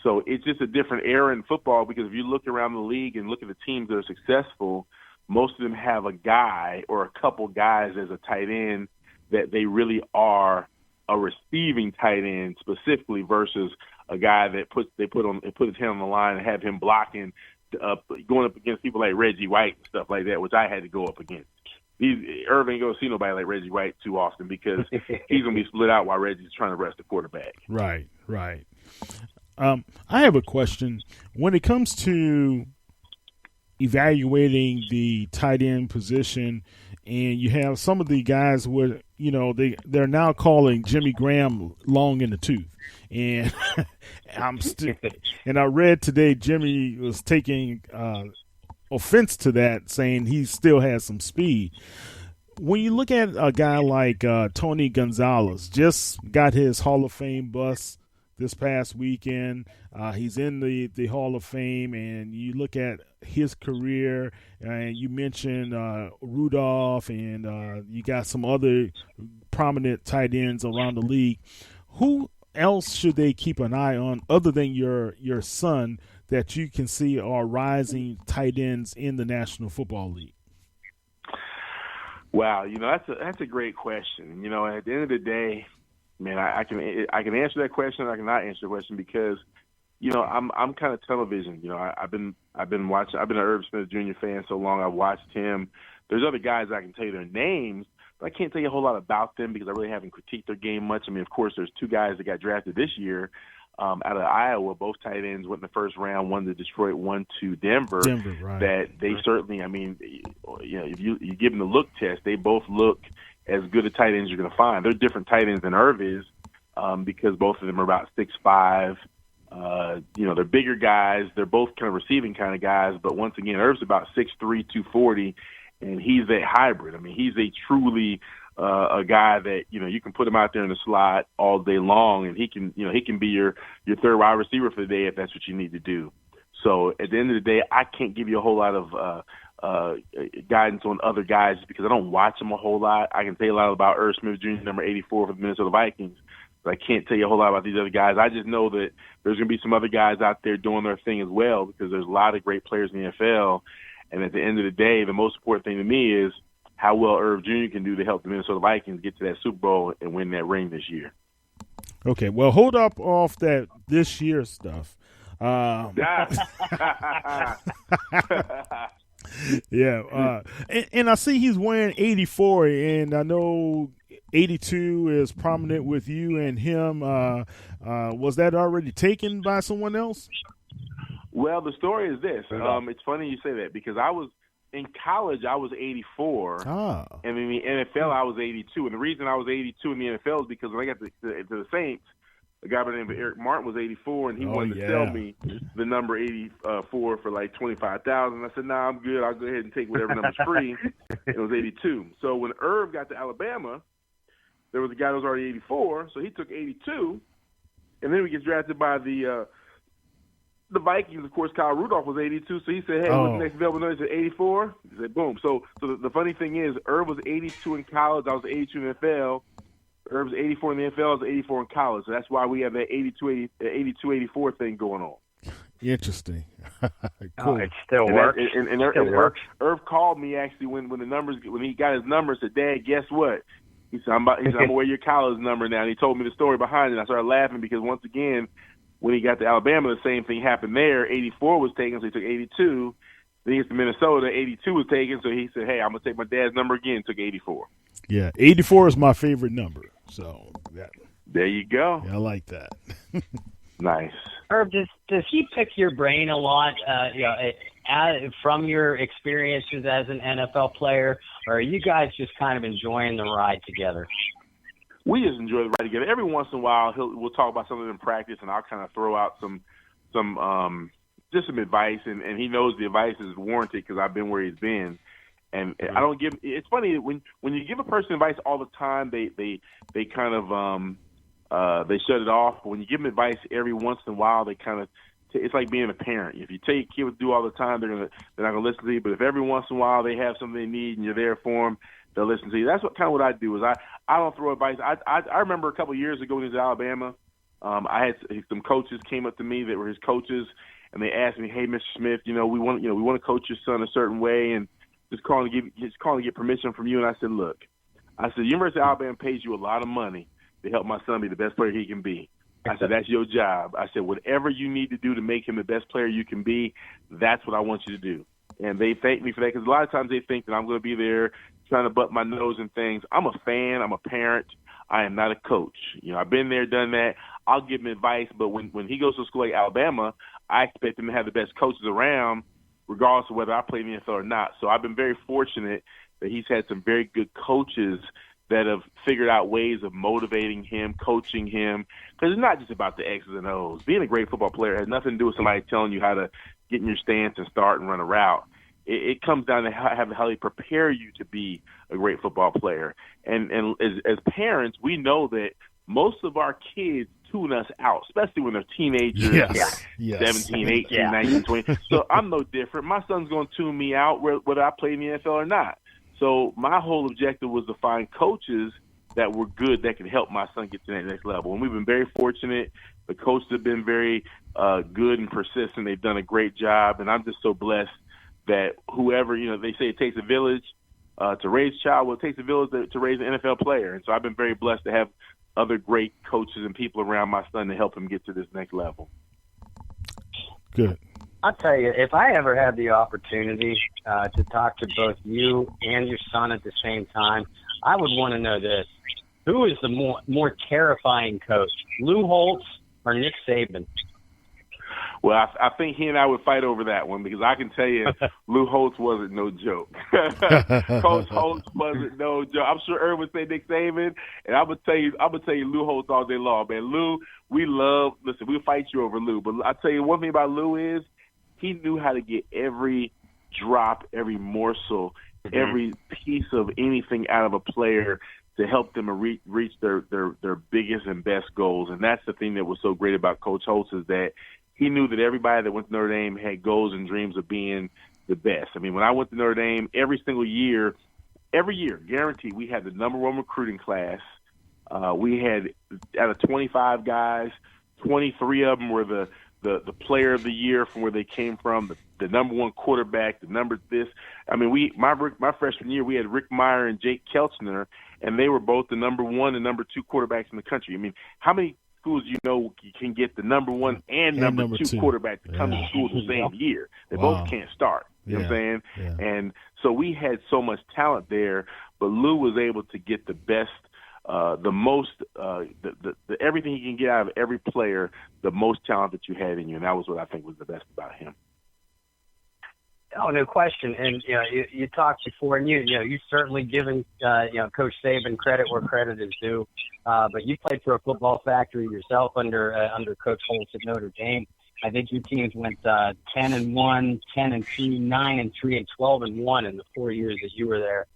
So it's just a different era in football because if you look around the league and look at the teams that are successful, most of them have a guy or a couple guys as a tight end that they really are a receiving tight end specifically versus a guy that put his hand on the line and have him blocking, going up against people like Reggie White and stuff like that, which I had to go up against. Irv ain't going to see nobody like Reggie White too often because he's going to be split out while Reggie's trying to rest the quarterback. Right. I have a question. When it comes to evaluating the tight end position, and you have some of the guys where, they're now calling Jimmy Graham long in the tooth. And and I read today Jimmy was taking offense to that, saying he still has some speed. When you look at a guy like Tony Gonzalez, just got his Hall of Fame bus this past weekend. He's in the Hall of Fame, and you look at his career, and you mentioned Rudolph, and you got some other prominent tight ends around the league. Who else should they keep an eye on other than your son that you can see are rising tight ends in the National Football League? Wow, that's a great question. At the end of the day, man, I can answer that question. I cannot answer the question because, I'm kind of television. I've been an Irv Smith Jr. fan so long. I've watched him. There's other guys I can tell you their names, but I can't tell you a whole lot about them because I really haven't critiqued their game much. I mean, of course, there's two guys that got drafted this year out of Iowa. Both tight ends went in the first round, one to Detroit, one to Denver. Right. That they certainly, I mean, if you give them the look test, they both look as good a tight ends you're going to find. They're different tight ends than Irv is because both of them are about 6'5". They're bigger guys. They're both kind of receiving kind of guys. But once again, Irv's about 6'3", 240, and he's a hybrid. I mean, he's a truly a guy that, you can put him out there in the slot all day long, and he can be your third wide receiver for the day if that's what you need to do. So at the end of the day, I can't give you a whole lot of guidance on other guys because I don't watch them a whole lot. I can tell you a lot about Irv Smith Jr., number 84 for the Minnesota Vikings, but I can't tell you a whole lot about these other guys. I just know that there's going to be some other guys out there doing their thing as well because there's a lot of great players in the NFL. And at the end of the day, the most important thing to me is how well Irv Jr. can do to help the Minnesota Vikings get to that Super Bowl and win that ring this year. Okay, well, hold up off that this year stuff. Yeah, and I see he's wearing 84, and I know 82 is prominent with you and him. Was that already taken by someone else? Well, the story is this. It's funny you say that because in college, I was 84, and in the NFL, I was 82. And the reason I was 82 in the NFL is because when I got to the Saints, a guy by the name of Eric Martin was 84, and he wanted to sell me the number 84 for like $25,000. I said, "Nah, I'm good. I'll go ahead and take whatever number's free." It was 82. So when Irv got to Alabama, there was a guy that was already 84, so he took 82, and then we get drafted by the Vikings. Of course, Kyle Rudolph was 82, so he said, "Hey, what's the next available number?" He said 84. He said, "Boom." So the funny thing is, Irv was 82 in college. I was 82 in the NFL. Irv's 84 in the NFL. I was 84 in college. So that's why we have that 82-84 thing going on. Interesting. Cool. It still works. And Irv called me actually when he got his number. Said, "Dad, guess what?" He said, "I'm gonna wear your college number now." And he told me the story behind it. I started laughing because once again, when he got to Alabama, the same thing happened there. 84 was taken, so he took 82. Then he gets to Minnesota, 82 was taken, so he said, "Hey, I'm gonna take my dad's number again." Took 84. Yeah, 84 is my favorite number. So there you go. Yeah, I like that. Nice. Irv, does he pick your brain a lot? From your experiences as an NFL player, or are you guys just kind of enjoying the ride together? We just enjoy the ride together. Every once in a while, we'll talk about something in practice, and I'll kind of throw out some advice, and he knows the advice is warranted because I've been where he's been. And I don't give. It's funny when you give a person advice all the time, they kind of they shut it off. But when you give them advice every once in a while, they kind of. It's like being a parent. If you tell your kid what to do all the time, they're not gonna listen to you. But if every once in a while they have something they need and you're there for them, they'll listen to you. That's what I do. Is I don't throw advice. I remember a couple of years ago when he was in Alabama, I had some coaches came up to me that were his coaches, and they asked me, "Hey, Mr. Smith, we want to coach your son a certain way, and just calling to get permission from you." And I said, "Look, University of Alabama pays you a lot of money to help my son be the best player he can be." I said, "That's your job." I said, "Whatever you need to do to make him the best player you can be, that's what I want you to do." And they thank me for that because a lot of times they think that I'm going to be there trying to butt my nose in things. I'm a fan. I'm a parent. I am not a coach. I've been there, done that. I'll give him advice, but when he goes to a school like Alabama, I expect him to have the best coaches around, regardless of whether I play in the NFL or not. So I've been very fortunate that he's had some very good coaches that have figured out ways of motivating him, coaching him, because it's not just about the X's and O's. Being a great football player has nothing to do with somebody telling you how to get in your stance and start and run a route. It comes down to how they prepare you to be a great football player. And as parents, we know that most of our kids tune us out, especially when they're teenagers, Yes. 17, 18, 19, 20. So I'm no different. My son's going to tune me out whether I play in the NFL or not. So my whole objective was to find coaches that were good that could help my son get to that next level. And we've been very fortunate. The coaches have been very good and persistent. They've done a great job. And I'm just so blessed that whoever, they say it takes a village to raise a child. Well, it takes a village to raise an NFL player. And so I've been very blessed to have other great coaches and people around my son to help him get to this next level. Good. I'll tell you, if I ever had the opportunity to talk to both you and your son at the same time, I would want to know this. Who is the more terrifying coach, Lou Holtz or Nick Saban? Well, I think he and I would fight over that one because I can tell you Lou Holtz wasn't no joke. Coach Holtz wasn't no joke. I'm sure Irv would say Nick Saban, and I'm gonna tell you Lou Holtz all day long, man. Lou, we'll fight you over Lou. But I tell you one thing about Lou is he knew how to get every drop, every morsel, every piece of anything out of a player to help them reach their biggest and best goals. And that's the thing that was so great about Coach Holtz is that he knew that everybody that went to Notre Dame had goals and dreams of being the best. I mean, when I went to Notre Dame, every year, guaranteed, we had the number one recruiting class. We had, out of 25 guys, 23 of them were the player of the year from where they came from, the number one quarterback, the number this. I mean, my freshman year, we had Rick Meyer and Jake Kelchner, and they were both the number one and number two quarterbacks in the country. I mean, how many schools you can get the number one and number two quarterback to come to school the same year? They both can't start. You know what I'm saying? Yeah. And so we had so much talent there, but Lou was able to get the best, the most, everything he can get out of every player, the most talent that you had in you, and that was what I think was the best about him. Oh, no question. And you talked before, and you've certainly given Coach Saban credit where credit is due. But you played for a football factory yourself under Coach Holtz at Notre Dame. I think your teams went 10-1, 10-2, 9-3, and 12-1 in the 4 years that you were there.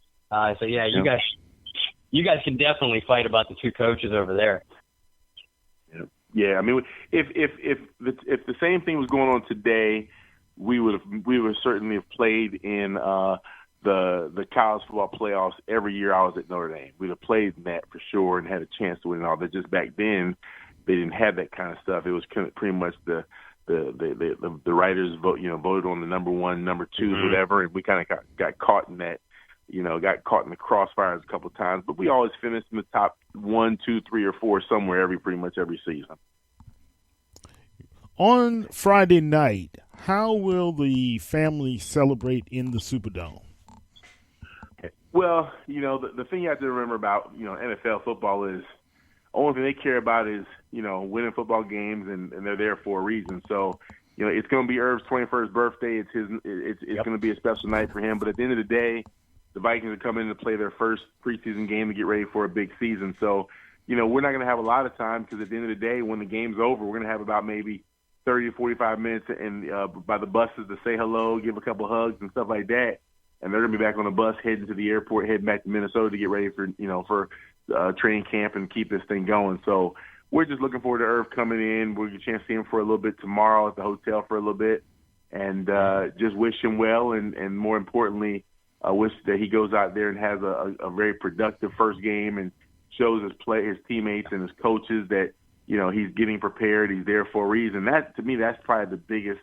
So you guys can definitely fight about the two coaches over there. Yeah. I mean, if the same thing was going on today, we would certainly have played in the college football playoffs every year I was at Notre Dame. We'd have played in that for sure and had a chance to win all that. Just back then, they didn't have that kind of stuff. It was pretty much the writers voted on the number one, number two, whatever, and we kind of got caught in that. Got caught in the crossfires a couple of times, but we always finished in the top 1, 2, 3, or 4 somewhere pretty much every season. On Friday night, how will the family celebrate in the Superdome? Well, the thing you have to remember about, NFL football is the only thing they care about is, winning football games, and they're there for a reason. So, it's going to be Irv's 21st birthday. It's going to be a special night for him. But at the end of the day, the Vikings are coming in to play their first preseason game to get ready for a big season. So, we're not going to have a lot of time because at the end of the day, when the game's over, we're going to have about maybe 30 to 45 minutes and by the buses to say hello, give a couple hugs and stuff like that. and they're going to be back on the bus heading to the airport, heading back to Minnesota to get ready for training camp and keep this thing going. So we're just looking forward to Irv coming in. We'll get a chance to see him for a little bit tomorrow at the hotel for a little bit, and just wish him well, and more importantly, wish that he goes out there and has a very productive first game and shows his teammates and his coaches that he's getting prepared. He's there for a reason. That, to me, that's probably the biggest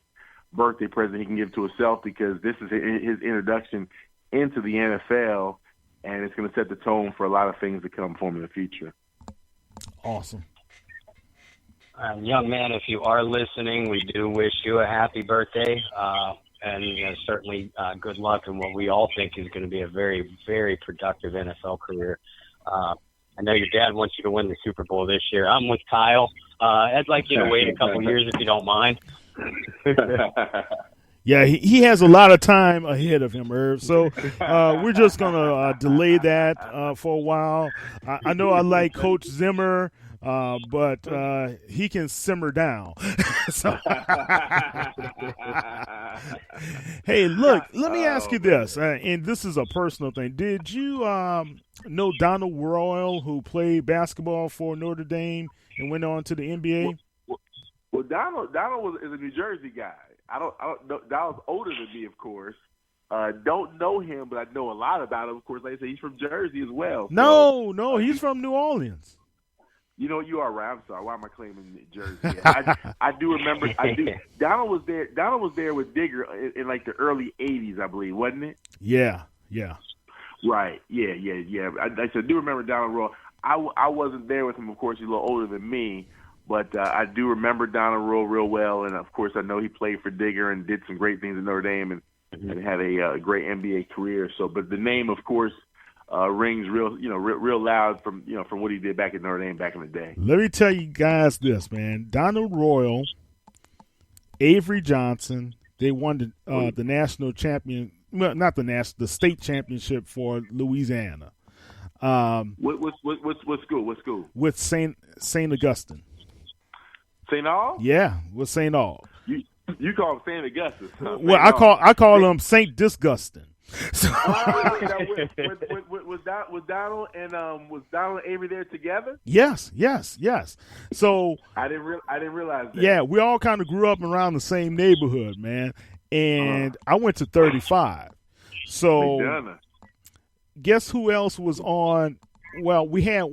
birthday present he can give to himself, because this is his introduction into the NFL, and it's going to set the tone for a lot of things to come for him in the future. Awesome. Young man, if you are listening, we do wish you a happy birthday, and certainly good luck in what we all think is going to be a very, very productive NFL career. I know your dad wants you to win the Super Bowl this year. I'm with Kyle. I'd like you to wait a couple years if you don't mind. Yeah, he has a lot of time ahead of him, Irv. So we're just going to delay that for a while. I know I like Coach Zimmer, but he can simmer down. So, hey, look, let me ask you this, and this is a personal thing. Did you know Donald Royal, who played basketball for Notre Dame and went on to the NBA? Well, Donald is a New Jersey guy. I don't know. Donald's older than me, of course. Don't know him, but I know a lot about him. Of course, like I say, he's from Jersey as well. No, he's from New Orleans. You are right. I'm sorry. Why am I claiming Jersey? I do remember. Donald was there. Donald was there with Digger in like the early '80s, I believe, wasn't it? Yeah. Right. Yeah. I do remember Donald Royal. I wasn't there with him. Of course, he's a little older than me. But I do remember Donald Rowe real well, and of course I know he played for Digger and did some great things at Notre Dame and had a great NBA career. So, but the name, of course, rings real loud from what he did back at Notre Dame back in the day. Let me tell you guys this, man. Donald Royal, Avery Johnson, they won the national champion, well, not the state championship for Louisiana. What school? What school? With Saint Augustine. St. Aug? Yeah, with St. Aug. You call him St. Augustus. Well, I call him Saint Disgusting. So. Was Donald and Avery there together? Yes. So I didn't realize that. Yeah, we all kind of grew up around the same neighborhood, man. And I went to 35. So guess who else was on? Well, we had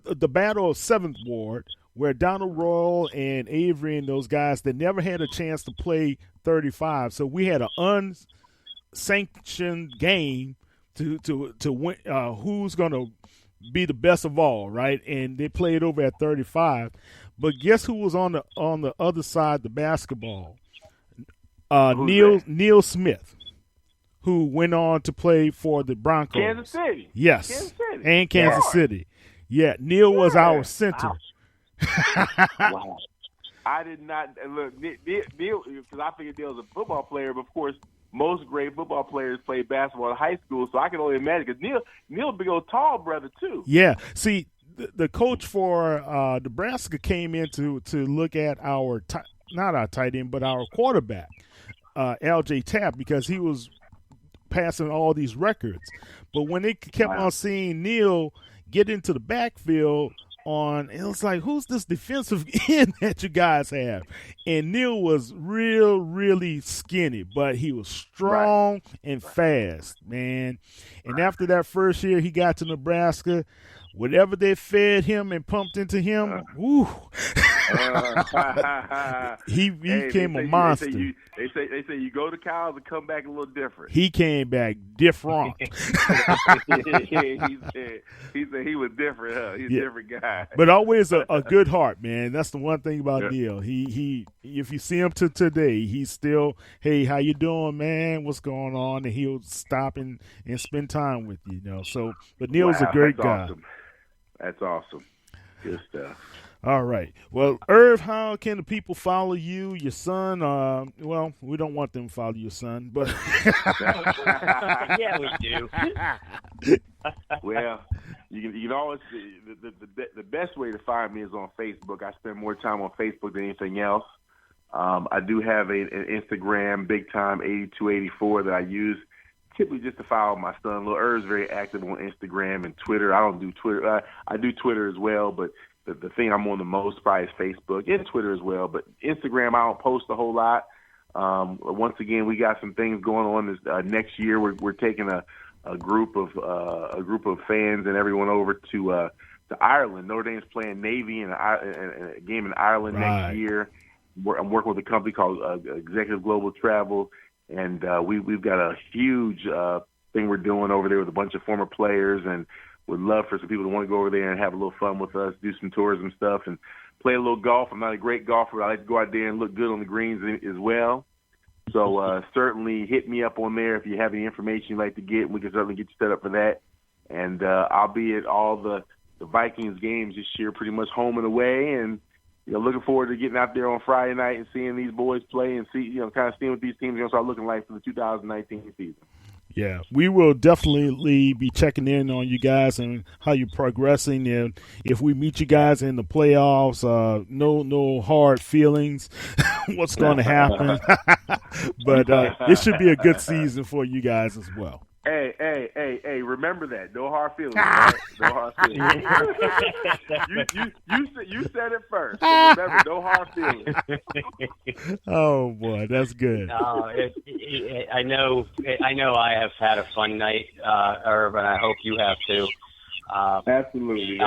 the Battle of 7th Ward, where Donald Royal and Avery and those guys, they never had a chance to play 35. So we had an unsanctioned game to win, who's going to be the best of all, right? And they played over at 35. But guess who was on the other side, the basketball? Neil Smith, who went on to play for the Broncos. Kansas City. Yes. Kansas City. And Kansas City. Yeah, Neil was our center. Wow. I did not look Neil, because I figured Neil was a football player, but of course most great football players play basketball in high school, so I can only imagine, because Neil big old tall brother too. Yeah, see, the coach for Nebraska came in to look at not our tight end, but our quarterback, L.J. Tapp, because he was passing all these records. But when they kept on seeing Neil get into the backfield, it was like, who's this defensive end that you guys have? And Neil was really skinny, but he was strong and fast, man. And after that first year he got to Nebraska, whatever they fed him and pumped into him, he became a monster. They say you go to college and come back a little different. He came back different. He said he was different, huh? He's a different guy. But always a good heart, man. That's the one thing about Neil. He if you see him today, he's still, hey, how you doing, man? What's going on? And he'll stop and spend time with you, So, but Neil's a great guy. Awesome. That's awesome. Good stuff. All right. Well, Irv, how can the people follow you, your son? Well, we don't want them to follow your son, but yeah, we do. Well, you can always the best way to find me is on Facebook. I spend more time on Facebook than anything else. I do have an Instagram, big time 8284, that I use typically just to follow my son. Lil Irv's very active on Instagram and Twitter. I don't do Twitter. I do Twitter as well, but the thing I'm on the most probably is Facebook and Twitter as well. But Instagram, I don't post a whole lot. Once again, we got some things going on this next year. We're taking a group of fans and everyone over to Ireland. Notre Dame's playing Navy in a game in Ireland next year. I'm working with a company called Executive Global Travel, and we've got a huge thing we're doing over there with a bunch of former players, and would love for some people to want to go over there and have a little fun with us, do some tourism stuff, and play a little golf. I'm not a great golfer, but I like to go out there and look good on the greens as well. So certainly hit me up on there if you have any information you'd like to get. We can certainly get you set up for that. And I'll be at all the Vikings games this year, pretty much home and away, and looking forward to getting out there on Friday night and seeing these boys play and see, kind of seeing what these teams are going to start looking like for the 2019 season. Yeah, we will definitely be checking in on you guys and how you're progressing. And if we meet you guys in the playoffs, no hard feelings. What's going to happen? But it should be a good season for you guys as well. Hey, remember that. No hard feelings, right? No hard feelings. you said it first. So remember, no hard feelings. Oh, boy, that's good. I know I have had a fun night, Irv, and I hope you have too. Absolutely.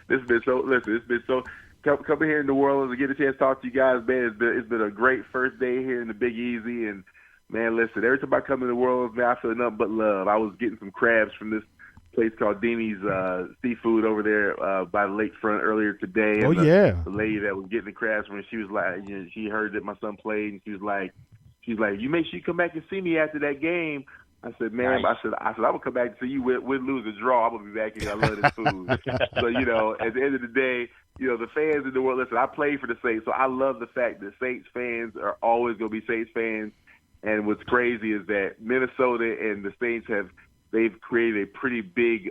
It's been so coming here in New Orleans and get a chance to talk to you guys, man. It's been a great first day here in the Big Easy, and man, listen, every time I come to New Orleans, man, I feel nothing but love. I was getting some crabs from this place called Denny's Seafood over there by the lakefront earlier today. And the lady that was getting the crabs from me, she was like, she heard that my son played, and she was like, you make sure you come back and see me after that game. I said, man, nice. I said, I will come back to see you win, lose, or draw. I'm gonna be back here. I love this food. So at the end of the day, the fans in the world. Listen, I played for the Saints, so I love the fact that Saints fans are always gonna be Saints fans. And what's crazy is that Minnesota and the Saints they've created a pretty big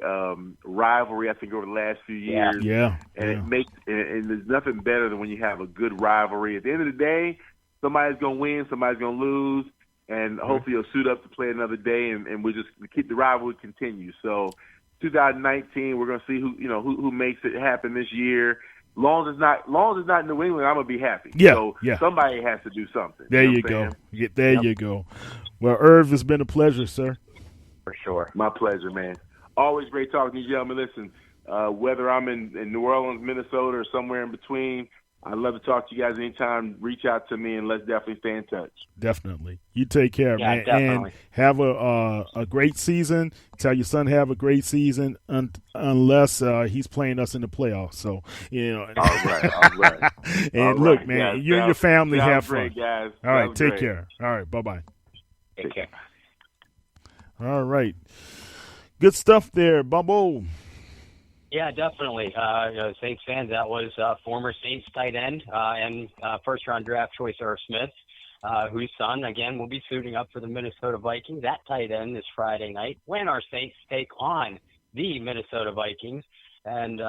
rivalry, I think, over the last few years. Yeah. And there's nothing better than when you have a good rivalry. At the end of the day, somebody's going to win, somebody's going to lose, and hopefully you'll suit up to play another day, and we'll just keep the rivalry continue. So 2019, we're going to see who makes it happen this year. Long as it's not New England, I'm gonna be happy. So somebody has to do something. There you go. You go. Well, Irv, it's been a pleasure, sir. For sure. My pleasure, man. Always great talking to you, gentlemen. Listen, whether I'm in New Orleans, Minnesota, or somewhere in between, I'd love to talk to you guys anytime. Reach out to me, and let's definitely stay in touch. Definitely. You take care, man. Definitely. And have a great season. Tell your son have a great season unless he's playing us in the playoffs. So, All right. And look, man, you and your family have fun. Great, guys. All right, take care. All right, bye-bye. Take care. All right. Good stuff there, Bubbo. Yeah, definitely. Saints fans, that was former Saints tight end and first-round draft choice Irv Smith, whose son, again, will be suiting up for the Minnesota Vikings. That tight end this Friday night when our Saints take on the Minnesota Vikings. And,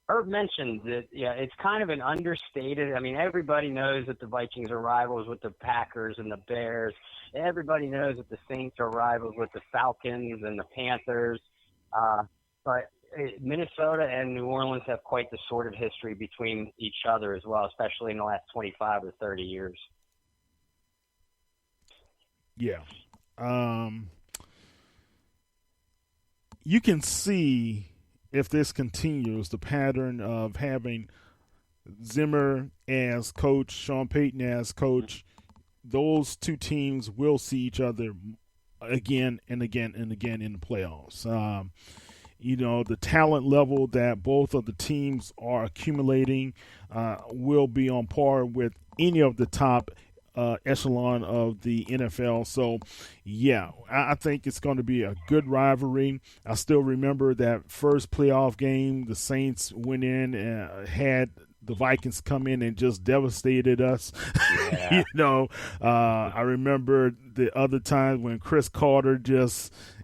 Irv mentioned that, it's kind of an understated – I mean, everybody knows that the Vikings are rivals with the Packers and the Bears. Everybody knows that the Saints are rivals with the Falcons and the Panthers. But Minnesota and New Orleans have quite the sordid history between each other as well, especially in the last 25 or 30 years. Yeah. You can see, if this continues, the pattern of having Zimmer as coach, Sean Payton as coach. Those two teams will see each other again and again and again in the playoffs. The talent level that both of the teams are accumulating will be on par with any of the top echelon of the NFL. So, I think it's going to be a good rivalry. I still remember that first playoff game. The Saints went in and had the Vikings come in and just devastated us. Yeah. I remember the other times when Chris Carter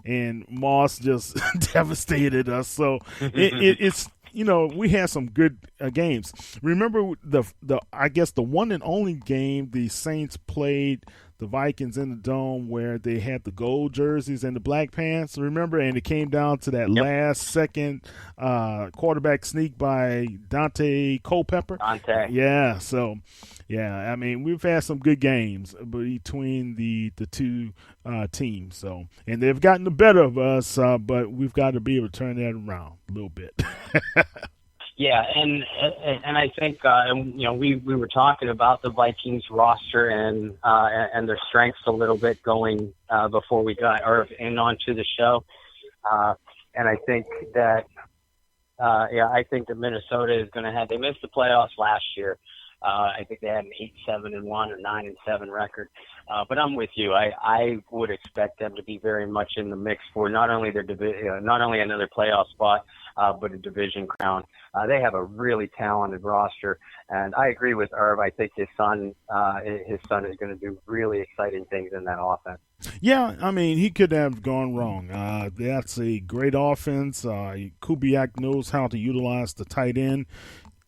and Moss just devastated us. So it's we had some good games. Remember I guess the one and only game the Saints played the Vikings in the Dome where they had the gold jerseys and the black pants, remember? And it came down to that last second quarterback sneak by Dante Culpepper. Yeah, so, yeah, I mean, we've had some good games between the two teams. So, and they've gotten the better of us, but we've got to be able to turn that around a little bit. Yeah, and I think we were talking about the Vikings roster and their strengths a little bit going before we got Irv in onto the show, and I think that Minnesota is going to have. They missed the playoffs last year. I think they had an 8-7-1 or 9-7 record. But I'm with you. I would expect them to be very much in the mix for not only their not only another playoff spot, but a division crown. They have a really talented roster, and I agree with Irv. I think his son is going to do really exciting things in that offense. Yeah, I mean, he could have gone wrong. That's a great offense. Kubiak knows how to utilize the tight end,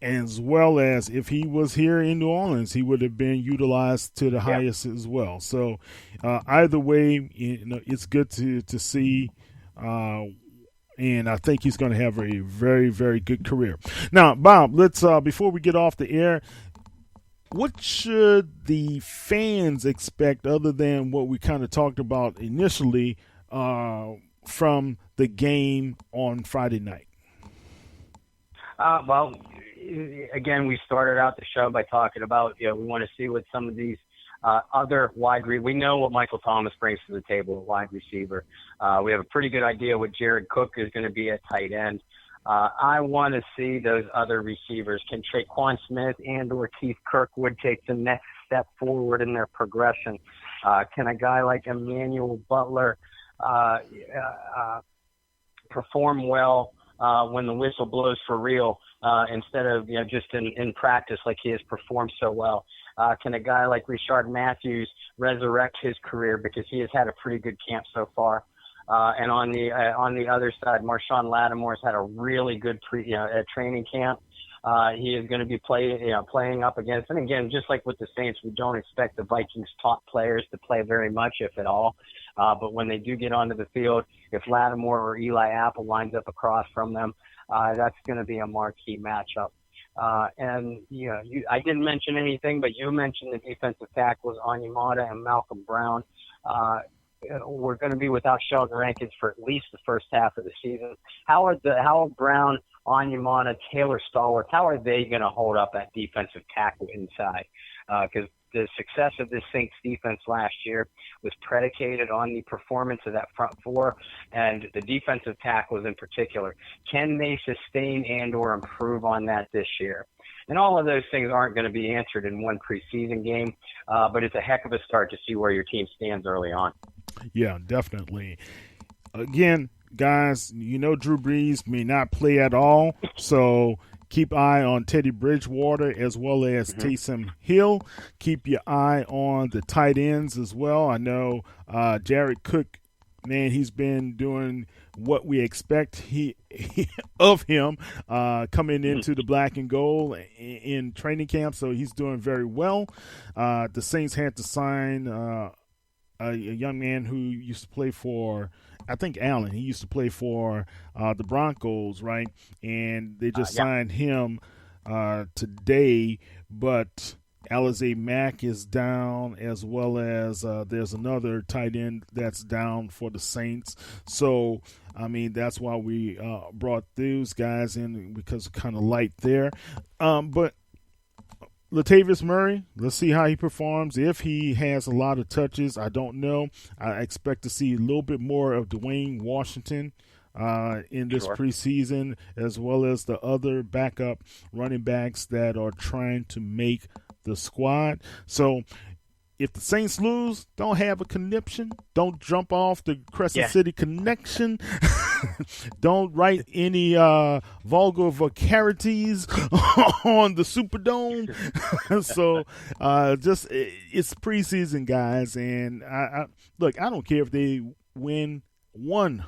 as well as if he was here in New Orleans, he would have been utilized to the highest as well. So either way, it's good to see. And I think he's going to have a very, very good career. Now, Bob, let's before we get off the air, what should the fans expect other than what we kind of talked about initially from the game on Friday night? Well, again, we started out the show by talking about, we want to see what some of these other we know what Michael Thomas brings to the table at wide receiver. We have a pretty good idea what Jared Cook is going to be at tight end. I want to see those other receivers. Can Traquan Smith and or Keith Kirkwood take the next step forward in their progression? Can a guy like Emmanuel Butler perform well when the whistle blows for real instead of just in practice like he has performed so well? Can a guy like Richard Matthews resurrect his career because he has had a pretty good camp so far? And on the other side, Marshawn Lattimore's had a really good training camp. He is going to be playing up against, and again, just like with the Saints, we don't expect the Vikings' top players to play very much, if at all. But when they do get onto the field, if Lattimore or Eli Apple lines up across from them, that's going to be a marquee matchup. And I didn't mention anything, but you mentioned the defensive tackles, Onyemata and Malcolm Brown. We're going to be without Sheldon Rankins for at least the first half of the season. How are Brown, Onyemata, Taylor Stallworth, how are they going to hold up that defensive tackle inside? Because the success of this Saints defense last year was predicated on the performance of that front four and the defensive tackles in particular. Can they sustain and or improve on that this year? And all of those things aren't going to be answered in one preseason game, but it's a heck of a start to see where your team stands early on. Yeah, definitely. Again, guys, Drew Brees may not play at all, so keep eye on Teddy Bridgewater as well as Taysom Hill. Keep your eye on the tight ends as well. I know Jared Cook, man, he's been doing what we expect of him coming into the black and gold in training camp, so he's doing very well. The Saints had to sign a young man who used to play for, I think, Allen. He used to play for the Broncos, right? And they just signed him today, but Alize Mack is down, as well as there's another tight end that's down for the Saints. So, I mean, that's why we brought those guys in, because kind of light there. But Latavius Murray, let's see how he performs. If he has a lot of touches, I don't know. I expect to see a little bit more of Dwayne Washington in this preseason, as well as the other backup running backs that are trying to make the squad. So if the Saints lose, don't have a conniption. Don't jump off the Crescent City connection. Don't write any vulgar vulgarities on the Superdome. So just it's preseason, guys. And I look, I don't care if they win one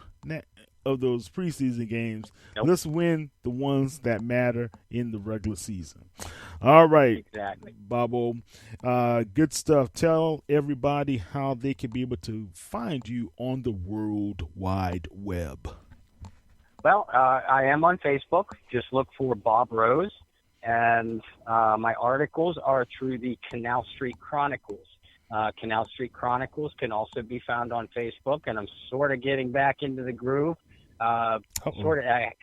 of those preseason games. Nope. Let's win the ones that matter in the regular season. All right. Exactly. Bobo, good stuff. Tell everybody how they can be able to find you on the World Wide Web. Well, I am on Facebook. Just look for Bob Rose. And my articles are through the Canal Street Chronicles. Canal Street Chronicles can also be found on Facebook, and I'm sort of getting back into the groove. I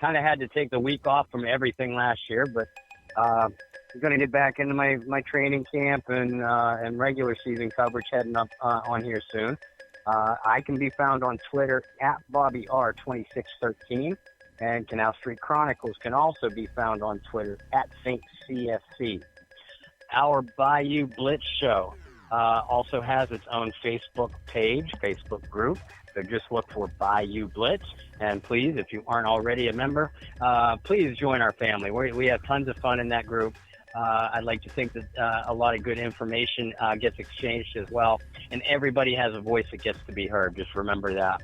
kind of had to take the week off from everything last year, but I'm going to get back into my training camp and regular season coverage heading up on here soon. I can be found on Twitter at BobbyR2613. And Canal Street Chronicles can also be found on Twitter at Saints CFC. Our Bayou Blitz show also has its own Facebook page, Facebook group. So just look for Bayou Blitz. And please, if you aren't already a member, please join our family. We have tons of fun in that group. I'd like to think that a lot of good information gets exchanged as well. And everybody has a voice that gets to be heard. Just remember that.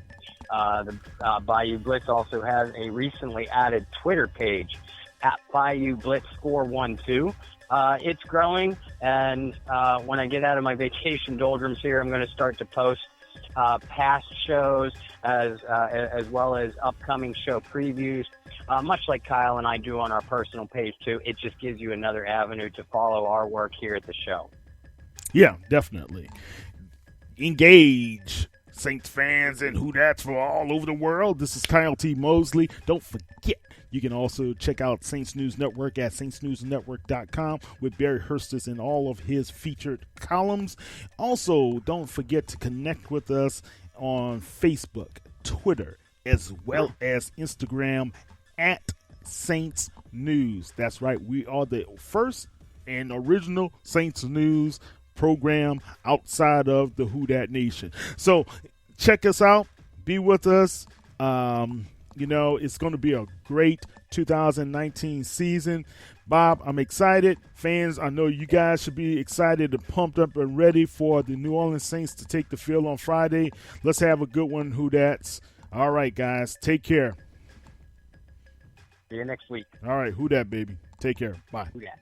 The Bayou Blitz also has a recently added Twitter page at Bayou Blitz 412. It's growing, and when I get out of my vacation doldrums here, I'm going to start to post past shows as well as upcoming show previews, much like Kyle and I do on our personal page too. It just gives you another avenue to follow our work here at the show. Yeah, definitely. Engage, Saints fans and who that's for all over the world. This is Kyle T. Mosley. Don't forget, you can also check out Saints News Network at saintsnewsnetwork.com with Barry Hurstis and all of his featured columns. Also, don't forget to connect with us on Facebook, Twitter, as well as Instagram at Saints News. That's right. We are the first and original Saints News program outside of the Who Dat Nation. So check us out. Be with us. It's going to be a great 2019 season. Bob, I'm excited. Fans, I know you guys should be excited and pumped up and ready for the New Orleans Saints to take the field on Friday. Let's have a good one, Who Dats. All right, guys. Take care. See you next week. All right, Who Dat, baby. Take care. Bye. Who Dat.